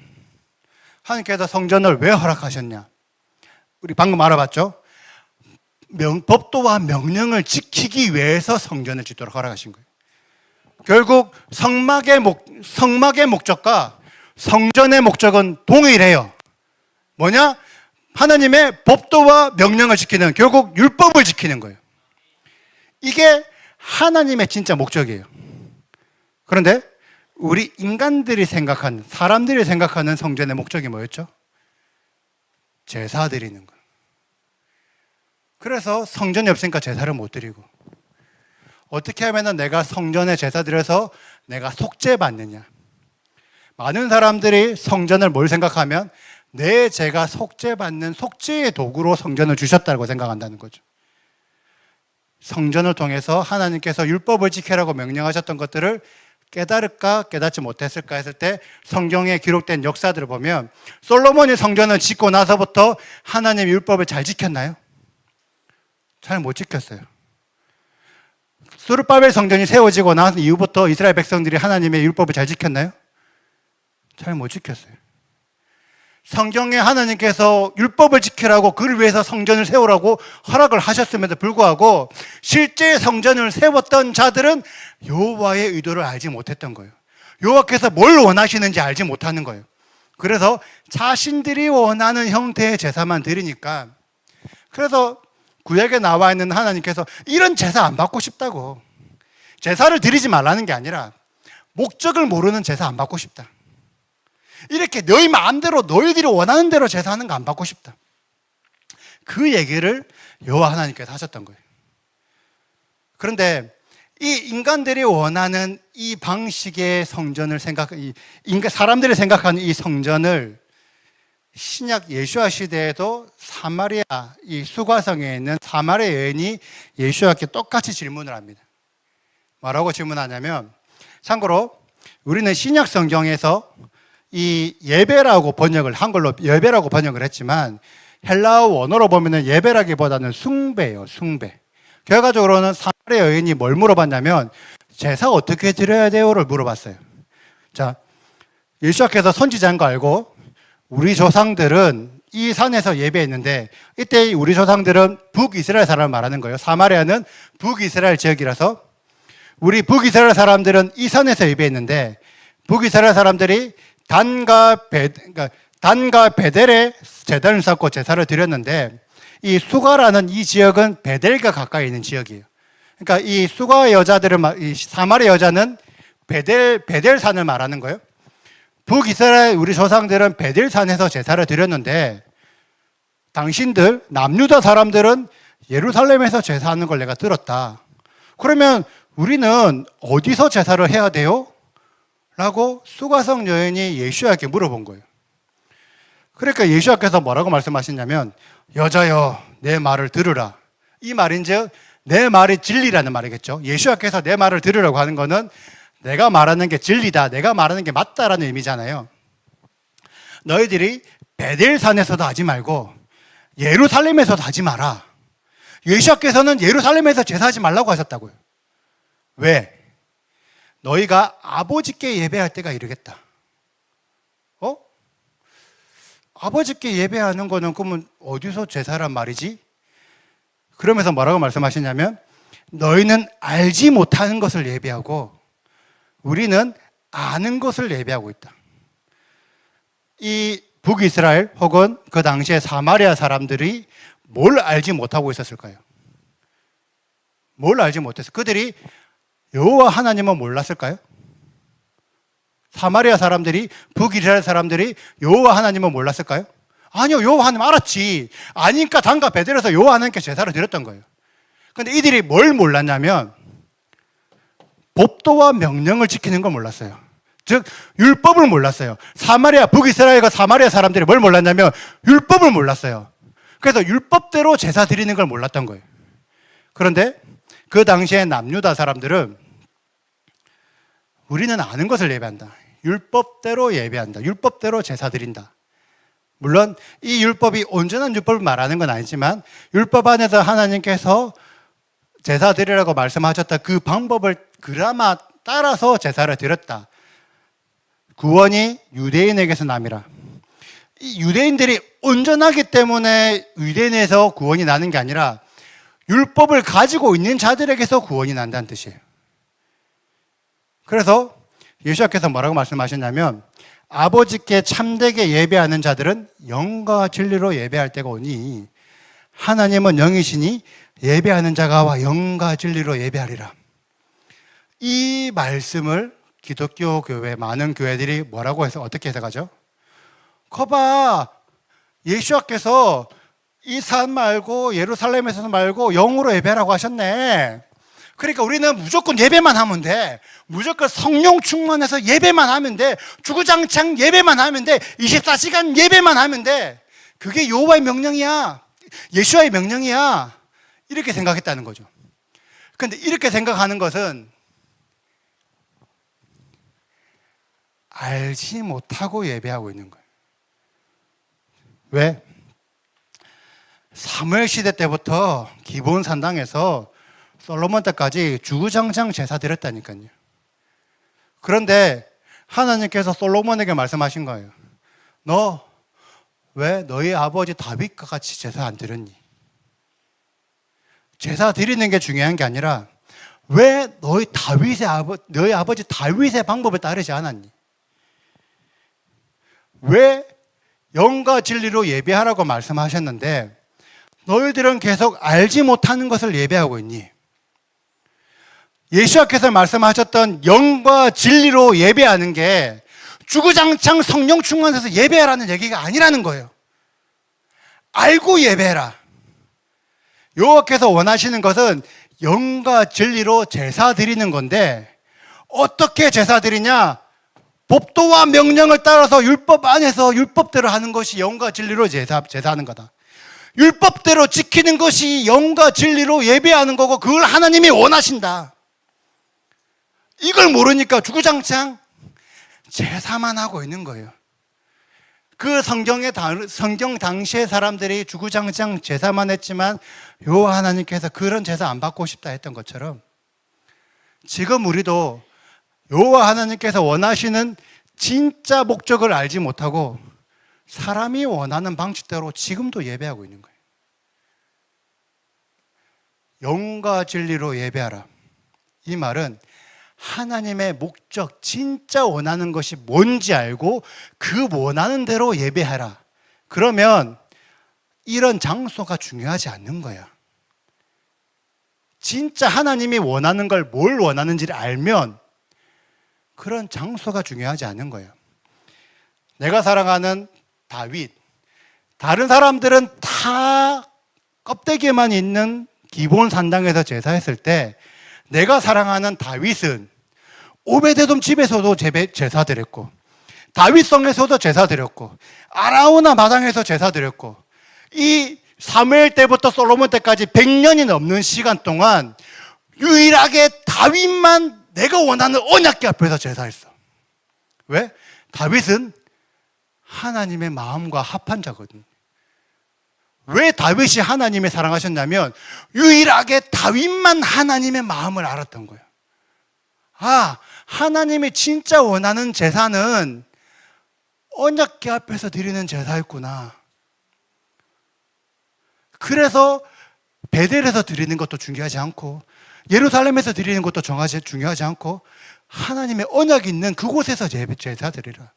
하나님께서 성전을 왜 허락하셨냐? 우리 방금 알아봤죠? 법도와 명령을 지키기 위해서 성전을 짓도록 허락하신 거예요. 결국 성막의 목적과 성전의 목적은 동일해요. 뭐냐? 하나님의 법도와 명령을 지키는, 결국 율법을 지키는 거예요. 이게 하나님의 진짜 목적이에요. 그런데 우리 인간들이 생각하는, 사람들이 생각하는 성전의 목적이 뭐였죠? 제사 드리는 거예요. 그래서 성전이 없으니까 제사를 못 드리고, 어떻게 하면 내가 성전에 제사 드려서 내가 속죄 받느냐. 많은 사람들이 성전을 뭘 생각하면 제가 속죄 받는 속죄의 도구로 성전을 주셨다고 생각한다는 거죠. 성전을 통해서 하나님께서 율법을 지키라고 명령하셨던 것들을 깨달을까 깨닫지 못했을까 했을 때 성경에 기록된 역사들을 보면 솔로몬이 성전을 짓고 나서부터 하나님 율법을 잘 지켰나요? 잘 못 지켰어요. 스룹바벨 성전이 세워지고 난 이후부터 이스라엘 백성들이 하나님의 율법을 잘 지켰나요? 잘 못 지켰어요. 성경에 하나님께서 율법을 지키라고 그를 위해서 성전을 세우라고 허락을 하셨음에도 불구하고 실제 성전을 세웠던 자들은 여호와의 의도를 알지 못했던 거예요. 여호와께서 뭘 원하시는지 알지 못하는 거예요. 그래서 자신들이 원하는 형태의 제사만 드리니까, 그래서 구약에 나와 있는 하나님께서 이런 제사 안 받고 싶다고, 제사를 드리지 말라는 게 아니라 목적을 모르는 제사 안 받고 싶다, 이렇게 너희 마음대로 너희들이 원하는 대로 제사하는 거 안 받고 싶다, 그 얘기를 여호와 하나님께서 하셨던 거예요. 그런데 이 인간들이 원하는 이 방식의 성전을 사람들이 생각하는 이 성전을 신약 예수와 시대에도 사마리아, 이 수가성에 있는 사마리아 여인이 예수와께 똑같이 질문을 합니다. 뭐라고 질문하냐면, 참고로 우리는 신약 성경에서 이 예배라고 번역을, 한글로 예배라고 번역을 했지만 헬라어 원어로 보면은 예배라기보다는 숭배예요, 숭배. 결과적으로는 사마리아 여인이 뭘 물어봤냐면 제사 어떻게 드려야 돼요를 물어봤어요. 자, 예수께서 선지자인 거 알고 우리 조상들은 이 산에서 예배했는데, 이때 우리 조상들은 북이스라엘 사람을 말하는 거예요. 사마리아는 북이스라엘 지역이라서 우리 북이스라엘 사람들은 이 산에서 예배했는데, 북이스라엘 사람들이 단과 베델에 제단을 쌓고 제사를 드렸는데, 이 수가라는 이 지역은 베델과 가까이 있는 지역이에요. 그러니까 이 수가 여자들은, 이 사마리아 여자는 베델산을 말하는 거예요. 북이스라엘 우리 조상들은 베델산에서 제사를 드렸는데, 당신들 남유다 사람들은 예루살렘에서 제사하는 걸 내가 들었다. 그러면 우리는 어디서 제사를 해야 돼요? 라고 수가성 여인이 예수야께 물어본 거예요. 그러니까 예수야께서 뭐라고 말씀하셨냐면, 여자여 내 말을 들으라. 이 말인즉 내 말이 진리라는 말이겠죠. 예수야께서 내 말을 들으라고 하는 거는 내가 말하는 게 진리다, 내가 말하는 게 맞다라는 의미잖아요. 너희들이 베델산에서도 하지 말고 예루살렘에서도 하지 마라. 예수께서는 예루살렘에서 제사하지 말라고 하셨다고요. 왜? 너희가 아버지께 예배할 때가 이르겠다. 아버지께 예배하는 거는 그러면 어디서 제사란 말이지? 그러면서 뭐라고 말씀하시냐면, 너희는 알지 못하는 것을 예배하고 우리는 아는 것을 예배하고 있다. 이 북이스라엘 혹은 그 당시에 사마리아 사람들이 뭘 알지 못하고 있었을까요? 뭘 알지 못했어요? 그들이 여호와 하나님은 몰랐을까요? 사마리아 사람들이, 북이스라엘 사람들이 여호와 하나님은 몰랐을까요? 아니요, 여호와 하나님 알았지. 아니까 단과 베델에서 여호와 하나님께 제사를 드렸던 거예요. 그런데 이들이 뭘 몰랐냐면 법도와 명령을 지키는 걸 몰랐어요. 즉 율법을 몰랐어요. 북이스라엘과 사마리아 사람들이 뭘 몰랐냐면 율법을 몰랐어요. 그래서 율법대로 제사 드리는 걸 몰랐던 거예요. 그런데 그 당시에 남유다 사람들은 우리는 아는 것을 예배한다. 율법대로 예배한다. 율법대로 제사 드린다. 물론 이 율법이 온전한 율법을 말하는 건 아니지만 율법 안에서 하나님께서 제사 드리라고 말씀하셨다 그 방법을 그나마 따라서 제사를 드렸다. 구원이 유대인에게서 남이라. 이 유대인들이 온전하기 때문에 유대인에서 구원이 나는 게 아니라 율법을 가지고 있는 자들에게서 구원이 난다는 뜻이에요. 그래서 예수께서 뭐라고 말씀하셨냐면, 아버지께 참되게 예배하는 자들은 영과 진리로 예배할 때가 오니 하나님은 영이시니 예배하는 자가 영과 진리로 예배하리라. 이 말씀을 기독교 교회 많은 교회들이 뭐라고 해서 어떻게 해석하죠? 거봐, 예수께서 이 산 말고 예루살렘에서 말고 영으로 예배하라고 하셨네. 그러니까 우리는 무조건 예배만 하면 돼. 무조건 성령 충만해서 예배만 하면 돼. 주구장창 예배만 하면 돼. 24시간 예배만 하면 돼. 그게 여호와의 명령이야. 예수와의 명령이야. 이렇게 생각했다는 거죠. 그런데 이렇게 생각하는 것은 알지 못하고 예배하고 있는 거예요. 왜? 사무엘 시대 때부터 기브온 산당에서 솔로몬 때까지 주구장창 제사 드렸다니까요. 그런데 하나님께서 솔로몬에게 말씀하신 거예요. 너 왜 너희 아버지 다윗과 같이 제사 안 드렸니? 제사 드리는 게 중요한 게 아니라 왜 너희 아버지 다윗의 방법을 따르지 않았니? 왜 영과 진리로 예배하라고 말씀하셨는데 너희들은 계속 알지 못하는 것을 예배하고 있니? 예수께서 말씀하셨던 영과 진리로 예배하는 게 주구장창 성령 충만해서 예배하라는 얘기가 아니라는 거예요. 알고 예배해라. 여호와께서 원하시는 것은 영과 진리로 제사 드리는 건데, 어떻게 제사 드리냐? 법도와 명령을 따라서 율법 안에서 율법대로 하는 것이 영과 진리로 제사하는 거다. 율법대로 지키는 것이 영과 진리로 예배하는 거고, 그걸 하나님이 원하신다. 이걸 모르니까 주구장창 제사만 하고 있는 거예요. 그 성경 당시의 사람들이 주구장창 제사만 했지만 여호와 하나님께서 그런 제사 안 받고 싶다 했던 것처럼 지금 우리도 여호와 하나님께서 원하시는 진짜 목적을 알지 못하고 사람이 원하는 방식대로 지금도 예배하고 있는 거예요. 영과 진리로 예배하라. 이 말은 하나님의 목적, 진짜 원하는 것이 뭔지 알고 그 원하는 대로 예배하라. 그러면 이런 장소가 중요하지 않는 거야. 진짜 하나님이 원하는 걸 뭘 원하는지를 알면 그런 장소가 중요하지 않은 거예요. 내가 사랑하는 다윗, 다른 사람들은 다 껍데기에만 있는 기본 산당에서 제사했을 때 내가 사랑하는 다윗은 오베데돔 집에서도 제사 드렸고 다윗성에서도 제사 드렸고 아라우나 마당에서 제사 드렸고 이 사무엘 때부터 솔로몬 때까지 100년이 넘는 시간 동안 유일하게 다윗만 내가 원하는 언약궤 앞에서 제사했어. 왜? 다윗은 하나님의 마음과 합한 자거든. 왜 다윗이 하나님을 사랑하셨냐면 유일하게 다윗만 하나님의 마음을 알았던 거예요. 아, 하나님이 진짜 원하는 제사는 언약궤 앞에서 드리는 제사였구나. 그래서 베델에서 드리는 것도 중요하지 않고 예루살렘에서 드리는 것도 중요하지 않고 하나님의 언약이 있는 그곳에서 제사 드리라.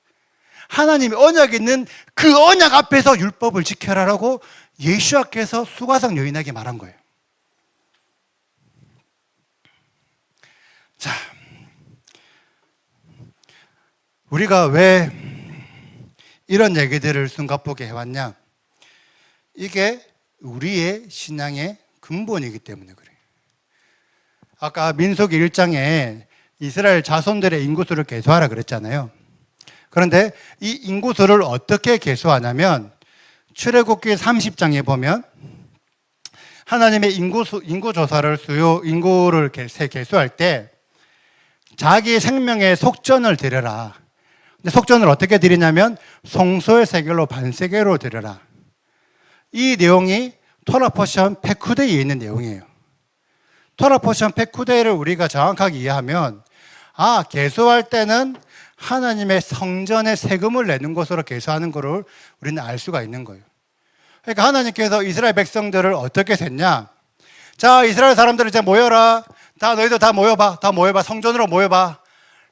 하나님의 언약이 있는 그 언약 앞에서 율법을 지켜라라고 예수와께서 수가성 여인에게 말한 거예요. 자, 우리가 왜 이런 얘기들을 숨가쁘게 해왔냐? 이게 우리의 신앙의 근본이기 때문에 그래요. 아까 민수기 1장에 이스라엘 자손들의 인구수를 계수하라 그랬잖아요. 그런데 이 인구수를 어떻게 계수하냐면 출애굽기 30장에 보면 하나님의 인구조사를 인구를 계수할 때 자기 생명의 속전을 드려라. 근데 속전을 어떻게 드리냐면 송소의 세겔로 반세겔로 드려라. 이 내용이 토라 포션 페쿠데에 있는 내용이에요. 토라 포션 페쿠데를 우리가 정확하게 이해하면 계수할 때는 하나님의 성전에 세금을 내는 것으로 계수하는 것을 우리는 알 수가 있는 거예요. 그러니까 하나님께서 이스라엘 백성들을 어떻게 셌냐? 자, 이스라엘 사람들 이제 모여라. 너희들 다 모여봐. 성전으로 모여봐.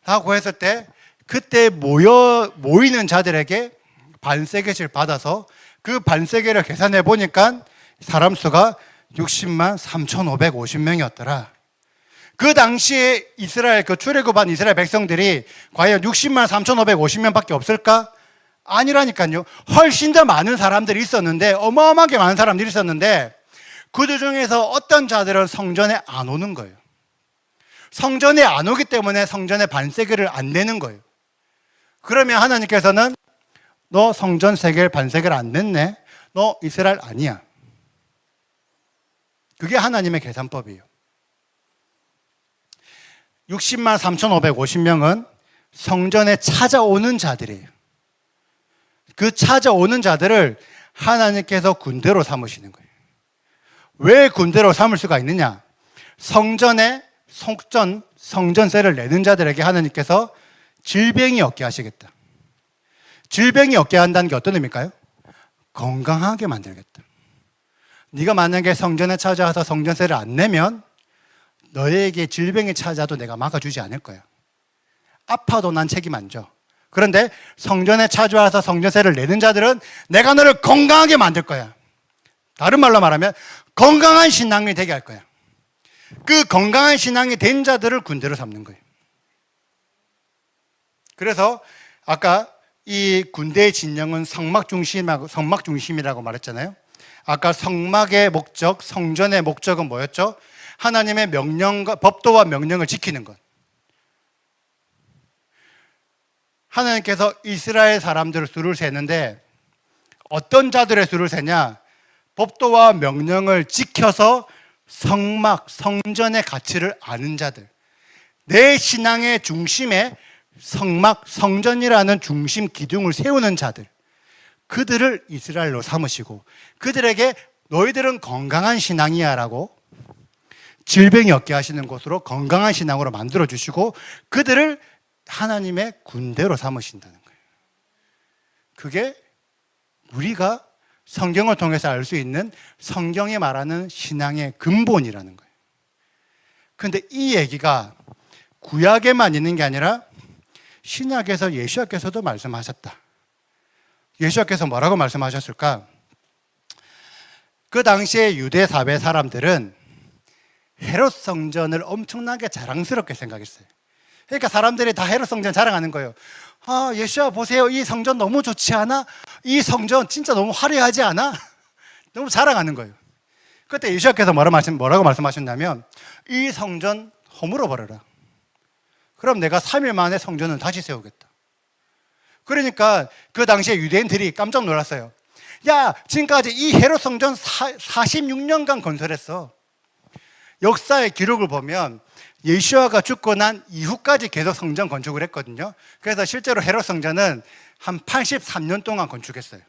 라고 했을 때 그때 모이는 자들에게 반세겔을 받아서 그 반세겔을 계산해 보니까 사람 수가 60만 3,550명이었더라. 그 당시에 출애굽한 이스라엘 백성들이 과연 60만 3,550명밖에 없을까? 아니라니까요. 훨씬 더 많은 사람들이 있었는데, 어마어마하게 많은 사람들이 있었는데 그들 중에서 어떤 자들은 성전에 안 오는 거예요. 성전에 안 오기 때문에 성전에 반세겔을 안 내는 거예요. 그러면 하나님께서는 너 성전 세겔 반세겔 안 냈네? 너 이스라엘 아니야. 그게 하나님의 계산법이에요. 60만 3,550명은 성전에 찾아오는 자들이에요. 그 찾아오는 자들을 하나님께서 군대로 삼으시는 거예요. 왜 군대로 삼을 수가 있느냐? 성전에 성전세를 내는 자들에게 하나님께서 질병이 없게 하시겠다. 질병이 없게 한다는 게 어떤 의미일까요? 건강하게 만들겠다. 네가 만약에 성전에 찾아와서 성전세를 안 내면 너에게 질병이 찾아도 내가 막아주지 않을 거야. 아파도 난 책임 안 져. 그런데 성전에 찾아와서 성전세를 내는 자들은 내가 너를 건강하게 만들 거야. 다른 말로 말하면 건강한 신앙이 되게 할 거야. 그 건강한 신앙이 된 자들을 군대로 삼는 거예요. 그래서 아까 이 군대의 진영은 성막 중심이라고 말했잖아요. 아까 성막의 목적, 성전의 목적은 뭐였죠? 하나님의 명령과 법도와 명령을 지키는 것. 하나님께서 이스라엘 사람들의 수를 세는데 어떤 자들의 수를 세냐? 법도와 명령을 지켜서 성막, 성전의 가치를 아는 자들. 내 신앙의 중심에 성막, 성전이라는 중심 기둥을 세우는 자들. 그들을 이스라엘로 삼으시고 그들에게 너희들은 건강한 신앙이야 라고 질병이 없게 하시는 곳으로 건강한 신앙으로 만들어주시고 그들을 하나님의 군대로 삼으신다는 거예요. 그게 우리가 성경을 통해서 알 수 있는 성경이 말하는 신앙의 근본이라는 거예요. 그런데 이 얘기가 구약에만 있는 게 아니라 신약에서 예수님께서도 말씀하셨다. 예수님께서 뭐라고 말씀하셨을까? 그 당시에 유대 사회 사람들은 헤롯 성전을 엄청나게 자랑스럽게 생각했어요. 그러니까 사람들이 다 헤롯 성전 자랑하는 거예요. 아, 예수야 보세요. 이 성전 너무 좋지 않아? 이 성전 진짜 너무 화려하지 않아? 너무 자랑하는 거예요. 그때 예수님께서 뭐라고 말씀하셨냐면 이 성전 허물어 버려라. 그럼 내가 3일 만에 성전을 다시 세우겠다. 그러니까 그 당시에 유대인들이 깜짝 놀랐어요. 야, 지금까지 이 헤롯 성전 46년간 건설했어. 역사의 기록을 보면 예수아가 죽고 난 이후까지 계속 성전 건축을 했거든요. 그래서 실제로 헤롯 성전은 한 83년 동안 건축했어요.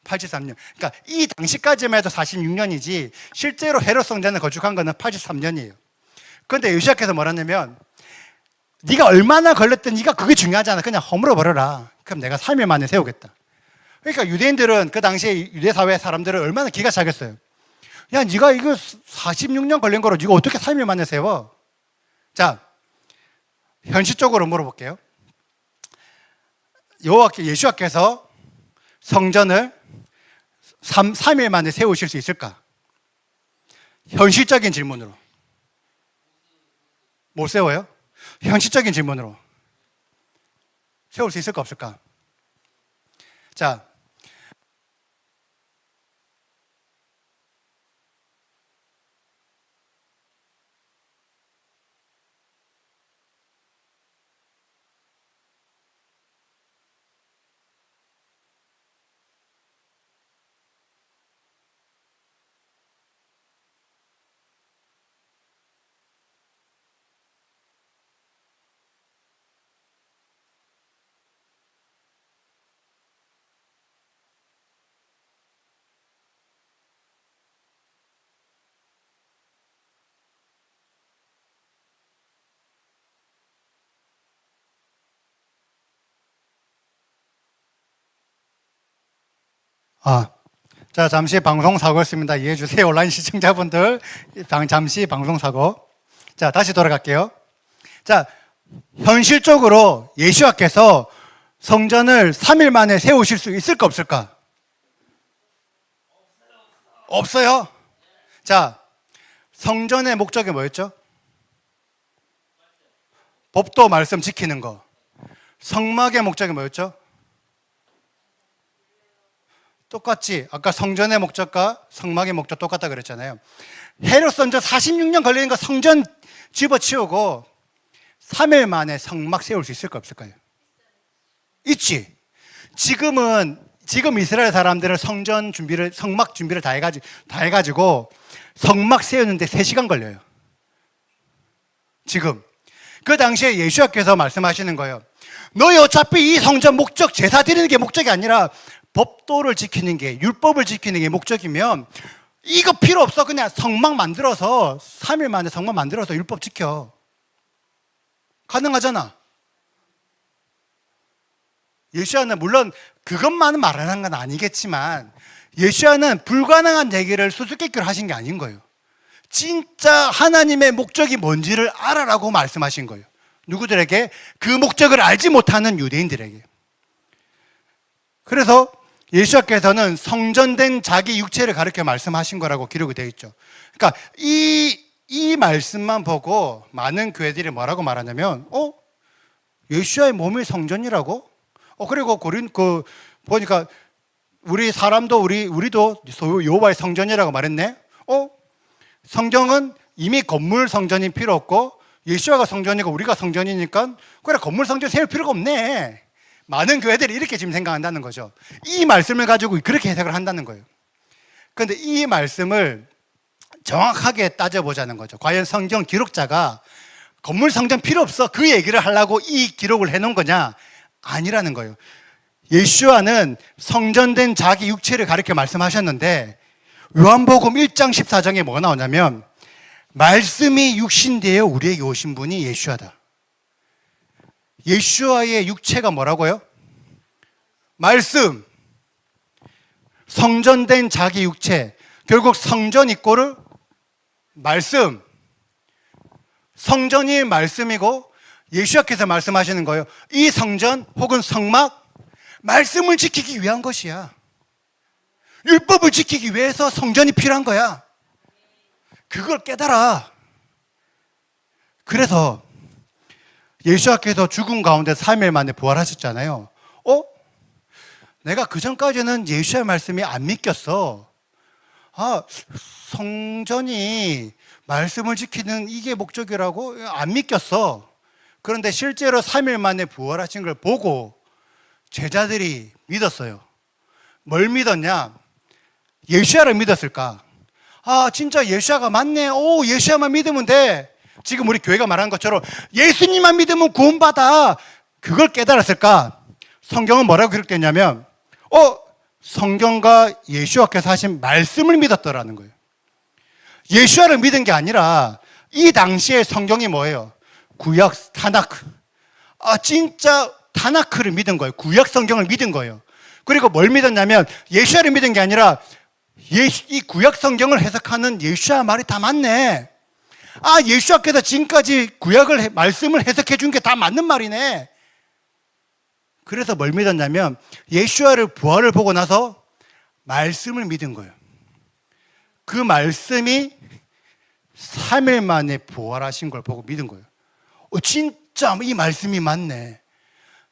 83년. 그러니까 이 당시까지만 해도 46년이지 실제로 헤롯 성전을 건축한 거는 83년이에요. 그런데 예수님께서 뭐라냐면 네가 얼마나 걸렸든 네가 그게 중요하지 않아. 그냥 허물어 버려라. 그럼 내가 3일 만에 세우겠다. 그러니까 유대인들은 그 당시에 유대 사회 사람들은 얼마나 기가 차겠어요. 야, 네가 이거 46년 걸린 거로 네가 어떻게 3일 만에 세워? 자, 현실적으로 물어볼게요. 예수님께서 성전을 3일 만에 세우실 수 있을까? 현실적인 질문으로. 못 세워요? 현실적인 질문으로. 세울 수 있을까 없을까? 자, 잠시 방송 사고였습니다. 이해해 주세요. 온라인 시청자분들. 잠시 방송 사고. 자, 다시 돌아갈게요. 자, 현실적으로 예수님께서 성전을 3일 만에 세우실 수 있을까 없을까? 없어요. 자, 성전의 목적이 뭐였죠? 법도 말씀 지키는 거. 성막의 목적이 뭐였죠? 똑같지. 아까 성전의 목적과 성막의 목적 똑같다 그랬잖아요. 헤롯 성전 46년 걸리는 거 성전 집어치우고 3일 만에 성막 세울 수 있을까 없을까요? 있지. 지금 이스라엘 사람들은 성막 준비를 다 해가지고 성막 세우는데 3시간 걸려요. 지금. 그 당시에 예수님께서 말씀하시는 거예요. 너희 어차피 이 성전 목적, 제사 드리는 게 목적이 아니라 법도를 지키는 게, 율법을 지키는 게 목적이면 이거 필요 없어. 그냥 성막 만들어서 3일 만에 성막 만들어서 율법 지켜. 가능하잖아. 예수야는 물론 그것만은 말하는 건 아니겠지만 예수야는 불가능한 얘기를 수수께끼로 하신 게 아닌 거예요. 진짜 하나님의 목적이 뭔지를 알아라고 말씀하신 거예요. 누구들에게? 그 목적을 알지 못하는 유대인들에게. 그래서 예수님께서는 성전된 자기 육체를 가르쳐 말씀하신 거라고 기록이 되어 있죠. 그러니까 이 말씀만 보고 많은 교회들이 뭐라고 말하냐면, 예수와의 몸이 성전이라고? 그리고 보니까 우리 사람도 우리도 여호와의 성전이라고 말했네. 성경은 이미 건물 성전이 필요 없고 예수와가 성전이고 우리가 성전이니까 그래 건물 성전 세울 필요가 없네. 많은 교회들이 이렇게 지금 생각한다는 거죠. 이 말씀을 가지고 그렇게 해석을 한다는 거예요. 그런데 이 말씀을 정확하게 따져보자는 거죠. 과연 성경 기록자가 건물 성전 필요 없어 그 얘기를 하려고 이 기록을 해놓은 거냐? 아니라는 거예요. 예수와는 성전된 자기 육체를 가리켜 말씀하셨는데 요한복음 1장 14장에 뭐가 나오냐면 말씀이 육신되어 우리에게 오신 분이 예수와다. 예수와의 육체가 뭐라고요? 말씀. 성전된 자기 육체. 결국 성전 이꼬르 말씀. 성전이 말씀이고 예수와께서 말씀하시는 거예요. 이 성전 혹은 성막 말씀을 지키기 위한 것이야. 율법을 지키기 위해서 성전이 필요한 거야. 그걸 깨달아. 그래서 예수와께서 죽음 가운데 3일 만에 부활하셨잖아요. 내가 그전까지는 예수의 말씀이 안 믿겼어. 성전이 말씀을 지키는 이게 목적이라고 안 믿겼어. 그런데 실제로 3일 만에 부활하신 걸 보고 제자들이 믿었어요. 뭘 믿었냐? 예수야를 믿었을까? 진짜 예수야가 맞네. 예수야만 믿으면 돼. 지금 우리 교회가 말하는 것처럼 예수님만 믿으면 구원받아. 그걸 깨달았을까? 성경은 뭐라고 기록됐냐면 성경과 예수와께서 하신 말씀을 믿었더라는 거예요. 예수야를 믿은 게 아니라 이 당시에 성경이 뭐예요? 구약 타나크. 진짜 타나크를 믿은 거예요. 구약 성경을 믿은 거예요. 그리고 뭘 믿었냐면 예수야를 믿은 게 아니라 이 구약 성경을 해석하는 예수야 말이 다 맞네. 예수와께서 지금까지 구약을 말씀을 해석해 준 게 다 맞는 말이네. 그래서 뭘 믿었냐면 예수와를 부활을 보고 나서 말씀을 믿은 거예요. 그 말씀이 3일 만에 부활하신 걸 보고 믿은 거예요. 진짜 이 말씀이 맞네.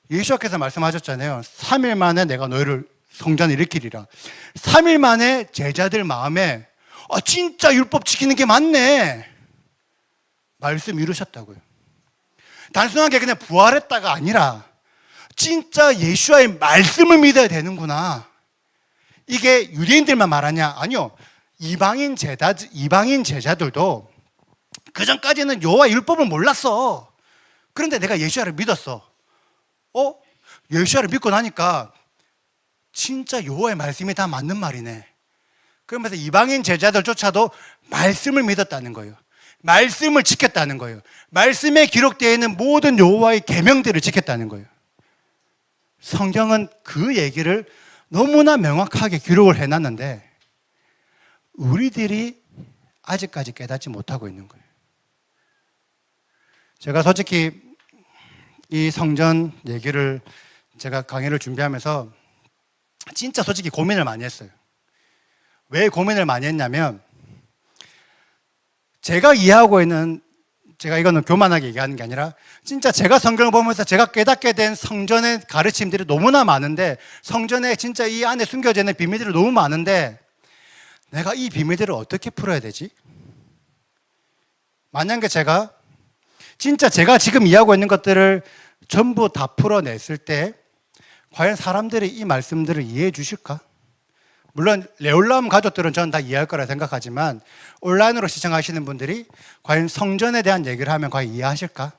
예수와께서 말씀하셨잖아요. 3일 만에 내가 너희를 성전을 일으키리라. 3일 만에 제자들 마음에 진짜 율법 지키는 게 맞네. 말씀 이루셨다고요. 단순하게 그냥 부활했다가 아니라 진짜 예수와의 말씀을 믿어야 되는구나. 이게 유대인들만 말하냐? 아니요. 이방인 제자들도 그전까지는 여호와 율법을 몰랐어. 그런데 내가 예수와를 믿었어. 예수와를 믿고 나니까 진짜 여호와의 말씀이 다 맞는 말이네. 그러면서 이방인 제자들조차도 말씀을 믿었다는 거예요. 말씀을 지켰다는 거예요. 말씀에 기록되어 있는 모든 여호와의 계명들을 지켰다는 거예요. 성경은 그 얘기를 너무나 명확하게 기록을 해놨는데 우리들이 아직까지 깨닫지 못하고 있는 거예요. 제가 솔직히 이 성전 얘기를 제가 강의를 준비하면서 진짜 솔직히 고민을 많이 했어요. 왜 고민을 많이 했냐면 제가 이해하고 있는, 제가 이거는 교만하게 얘기하는 게 아니라 진짜 제가 성경을 보면서 제가 깨닫게 된 성전의 가르침들이 너무나 많은데, 성전에 진짜 이 안에 숨겨져 있는 비밀들이 너무 많은데 내가 이 비밀들을 어떻게 풀어야 되지? 만약에 제가 진짜 제가 지금 이해하고 있는 것들을 전부 다 풀어냈을 때 과연 사람들이 이 말씀들을 이해해 주실까? 물론 레올람 가족들은 저는 다 이해할 거라 생각하지만 온라인으로 시청하시는 분들이 과연 성전에 대한 얘기를 하면 과연 이해하실까?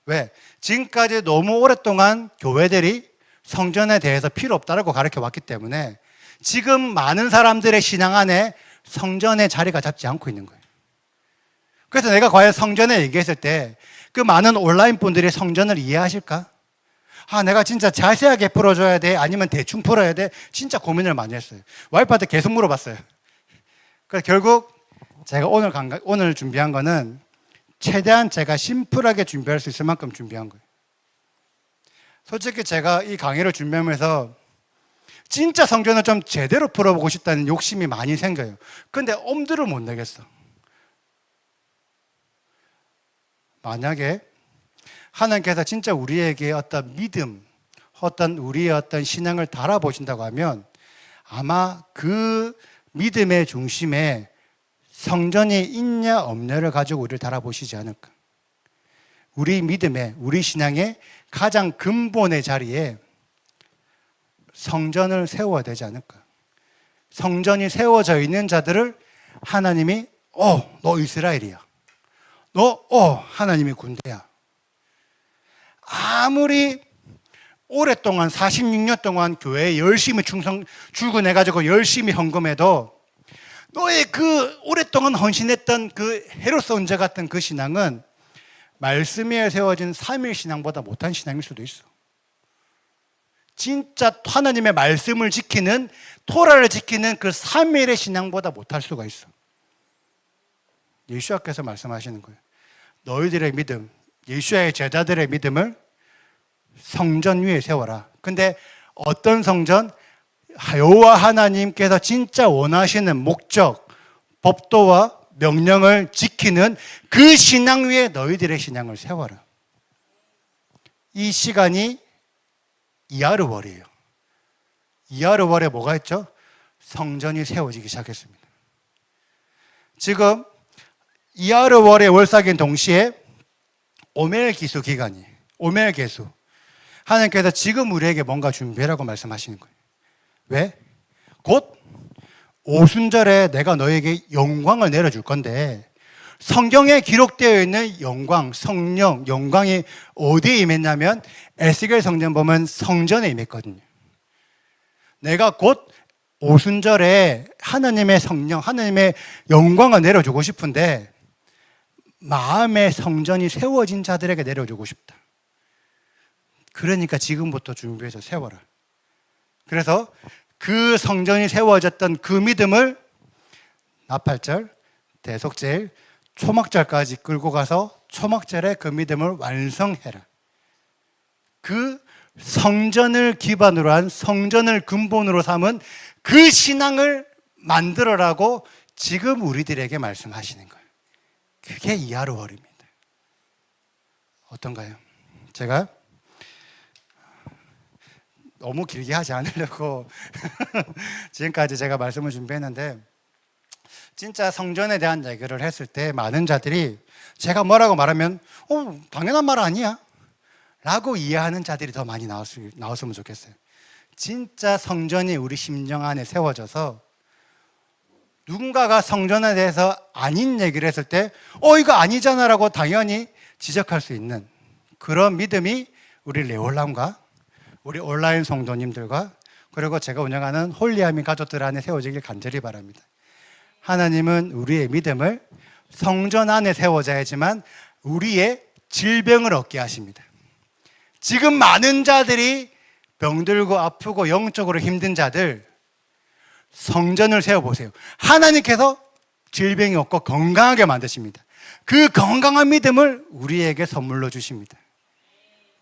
왜? 지금까지 너무 오랫동안 교회들이 성전에 대해서 필요 없다라고 가르쳐 왔기 때문에 지금 많은 사람들의 신앙 안에 성전의 자리가 잡지 않고 있는 거예요. 그래서 내가 과연 성전에 얘기했을 때 그 많은 온라인 분들이 성전을 이해하실까? 내가 진짜 자세하게 풀어줘야 돼? 아니면 대충 풀어야 돼? 진짜 고민을 많이 했어요. 와이프한테 계속 물어봤어요. 그래서 결국 제가 오늘 준비한 거는 최대한 제가 심플하게 준비할 수 있을 만큼 준비한 거예요. 솔직히 제가 이 강의를 준비하면서 진짜 성전을 좀 제대로 풀어보고 싶다는 욕심이 많이 생겨요. 근데 엄두를 못 내겠어. 만약에 하나님께서 진짜 우리에게 어떤 믿음, 우리의 어떤 신앙을 달아보신다고 하면 아마 그 믿음의 중심에 성전이 있냐 없냐를 가지고 우리를 달아보시지 않을까. 우리 믿음의, 우리 신앙의 가장 근본의 자리에 성전을 세워야 되지 않을까. 성전이 세워져 있는 자들을 하나님이 너 이스라엘이야. 너 하나님의 군대야. 아무리 오랫동안 46년 동안 교회에 열심히 출근해가지고 열심히 헌금해도 너의 그 오랫동안 헌신했던 그 헤로스 언제 같은 그 신앙은 말씀 위에 세워진 3일 신앙보다 못한 신앙일 수도 있어. 진짜 하나님의 말씀을 지키는, 토라를 지키는 그 3일의 신앙보다 못할 수가 있어. 예수님께서 말씀하시는 거예요. 너희들의 믿음, 예수의 제자들의 믿음을 성전 위에 세워라. 근데 어떤 성전? 여호와 하나님께서 진짜 원하시는 목적, 법도와 명령을 지키는 그 신앙 위에 너희들의 신앙을 세워라. 이 시간이 이하르월이에요. 이하르월에 뭐가 있죠? 성전이 세워지기 시작했습니다. 지금 이하르월의 월삭인 동시에 오멜기수 기간이에요. 오멜개수. 하나님께서 지금 우리에게 뭔가 준비하라고 말씀하시는 거예요. 왜? 곧 오순절에 내가 너에게 영광을 내려줄 건데, 성경에 기록되어 있는 영광, 성령, 영광이 어디에 임했냐면 에스겔 성전 보면 성전에 임했거든요. 내가 곧 오순절에 하나님의 성령, 하나님의 영광을 내려주고 싶은데 마음의 성전이 세워진 자들에게 내려주고 싶다. 그러니까 지금부터 준비해서 세워라. 그래서 그 성전이 세워졌던 그 믿음을 나팔절, 대속절, 초막절까지 끌고 가서 초막절에 그 믿음을 완성해라. 그 성전을 기반으로 한, 성전을 근본으로 삼은 그 신앙을 만들어라고 지금 우리들에게 말씀하시는 거예요. 그게 이하르월입니다. 어떤가요? 제가 너무 길게 하지 않으려고 지금까지 제가 말씀을 준비했는데, 진짜 성전에 대한 얘기를 했을 때 많은 자들이 제가 뭐라고 말하면 당연한 말 아니야 라고 이해하는 자들이 더 많이 나왔으면 좋겠어요. 진짜 성전이 우리 심령 안에 세워져서 누군가가 성전에 대해서 아닌 얘기를 했을 때 이거 아니잖아 라고 당연히 지적할 수 있는 그런 믿음이 우리 레올람과 우리 온라인 성도님들과 그리고 제가 운영하는 홀리아민 가족들 안에 세워지길 간절히 바랍니다. 하나님은 우리의 믿음을 성전 안에 세워져야지만 우리의 질병을 얻게 하십니다. 지금 많은 자들이 병들고 아프고 영적으로 힘든 자들, 성전을 세워보세요. 하나님께서 질병이 없고 건강하게 만드십니다. 그 건강한 믿음을 우리에게 선물로 주십니다.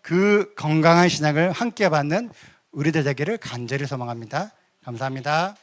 그 건강한 신앙을 함께 받는 우리들 되기를 간절히 소망합니다. 감사합니다.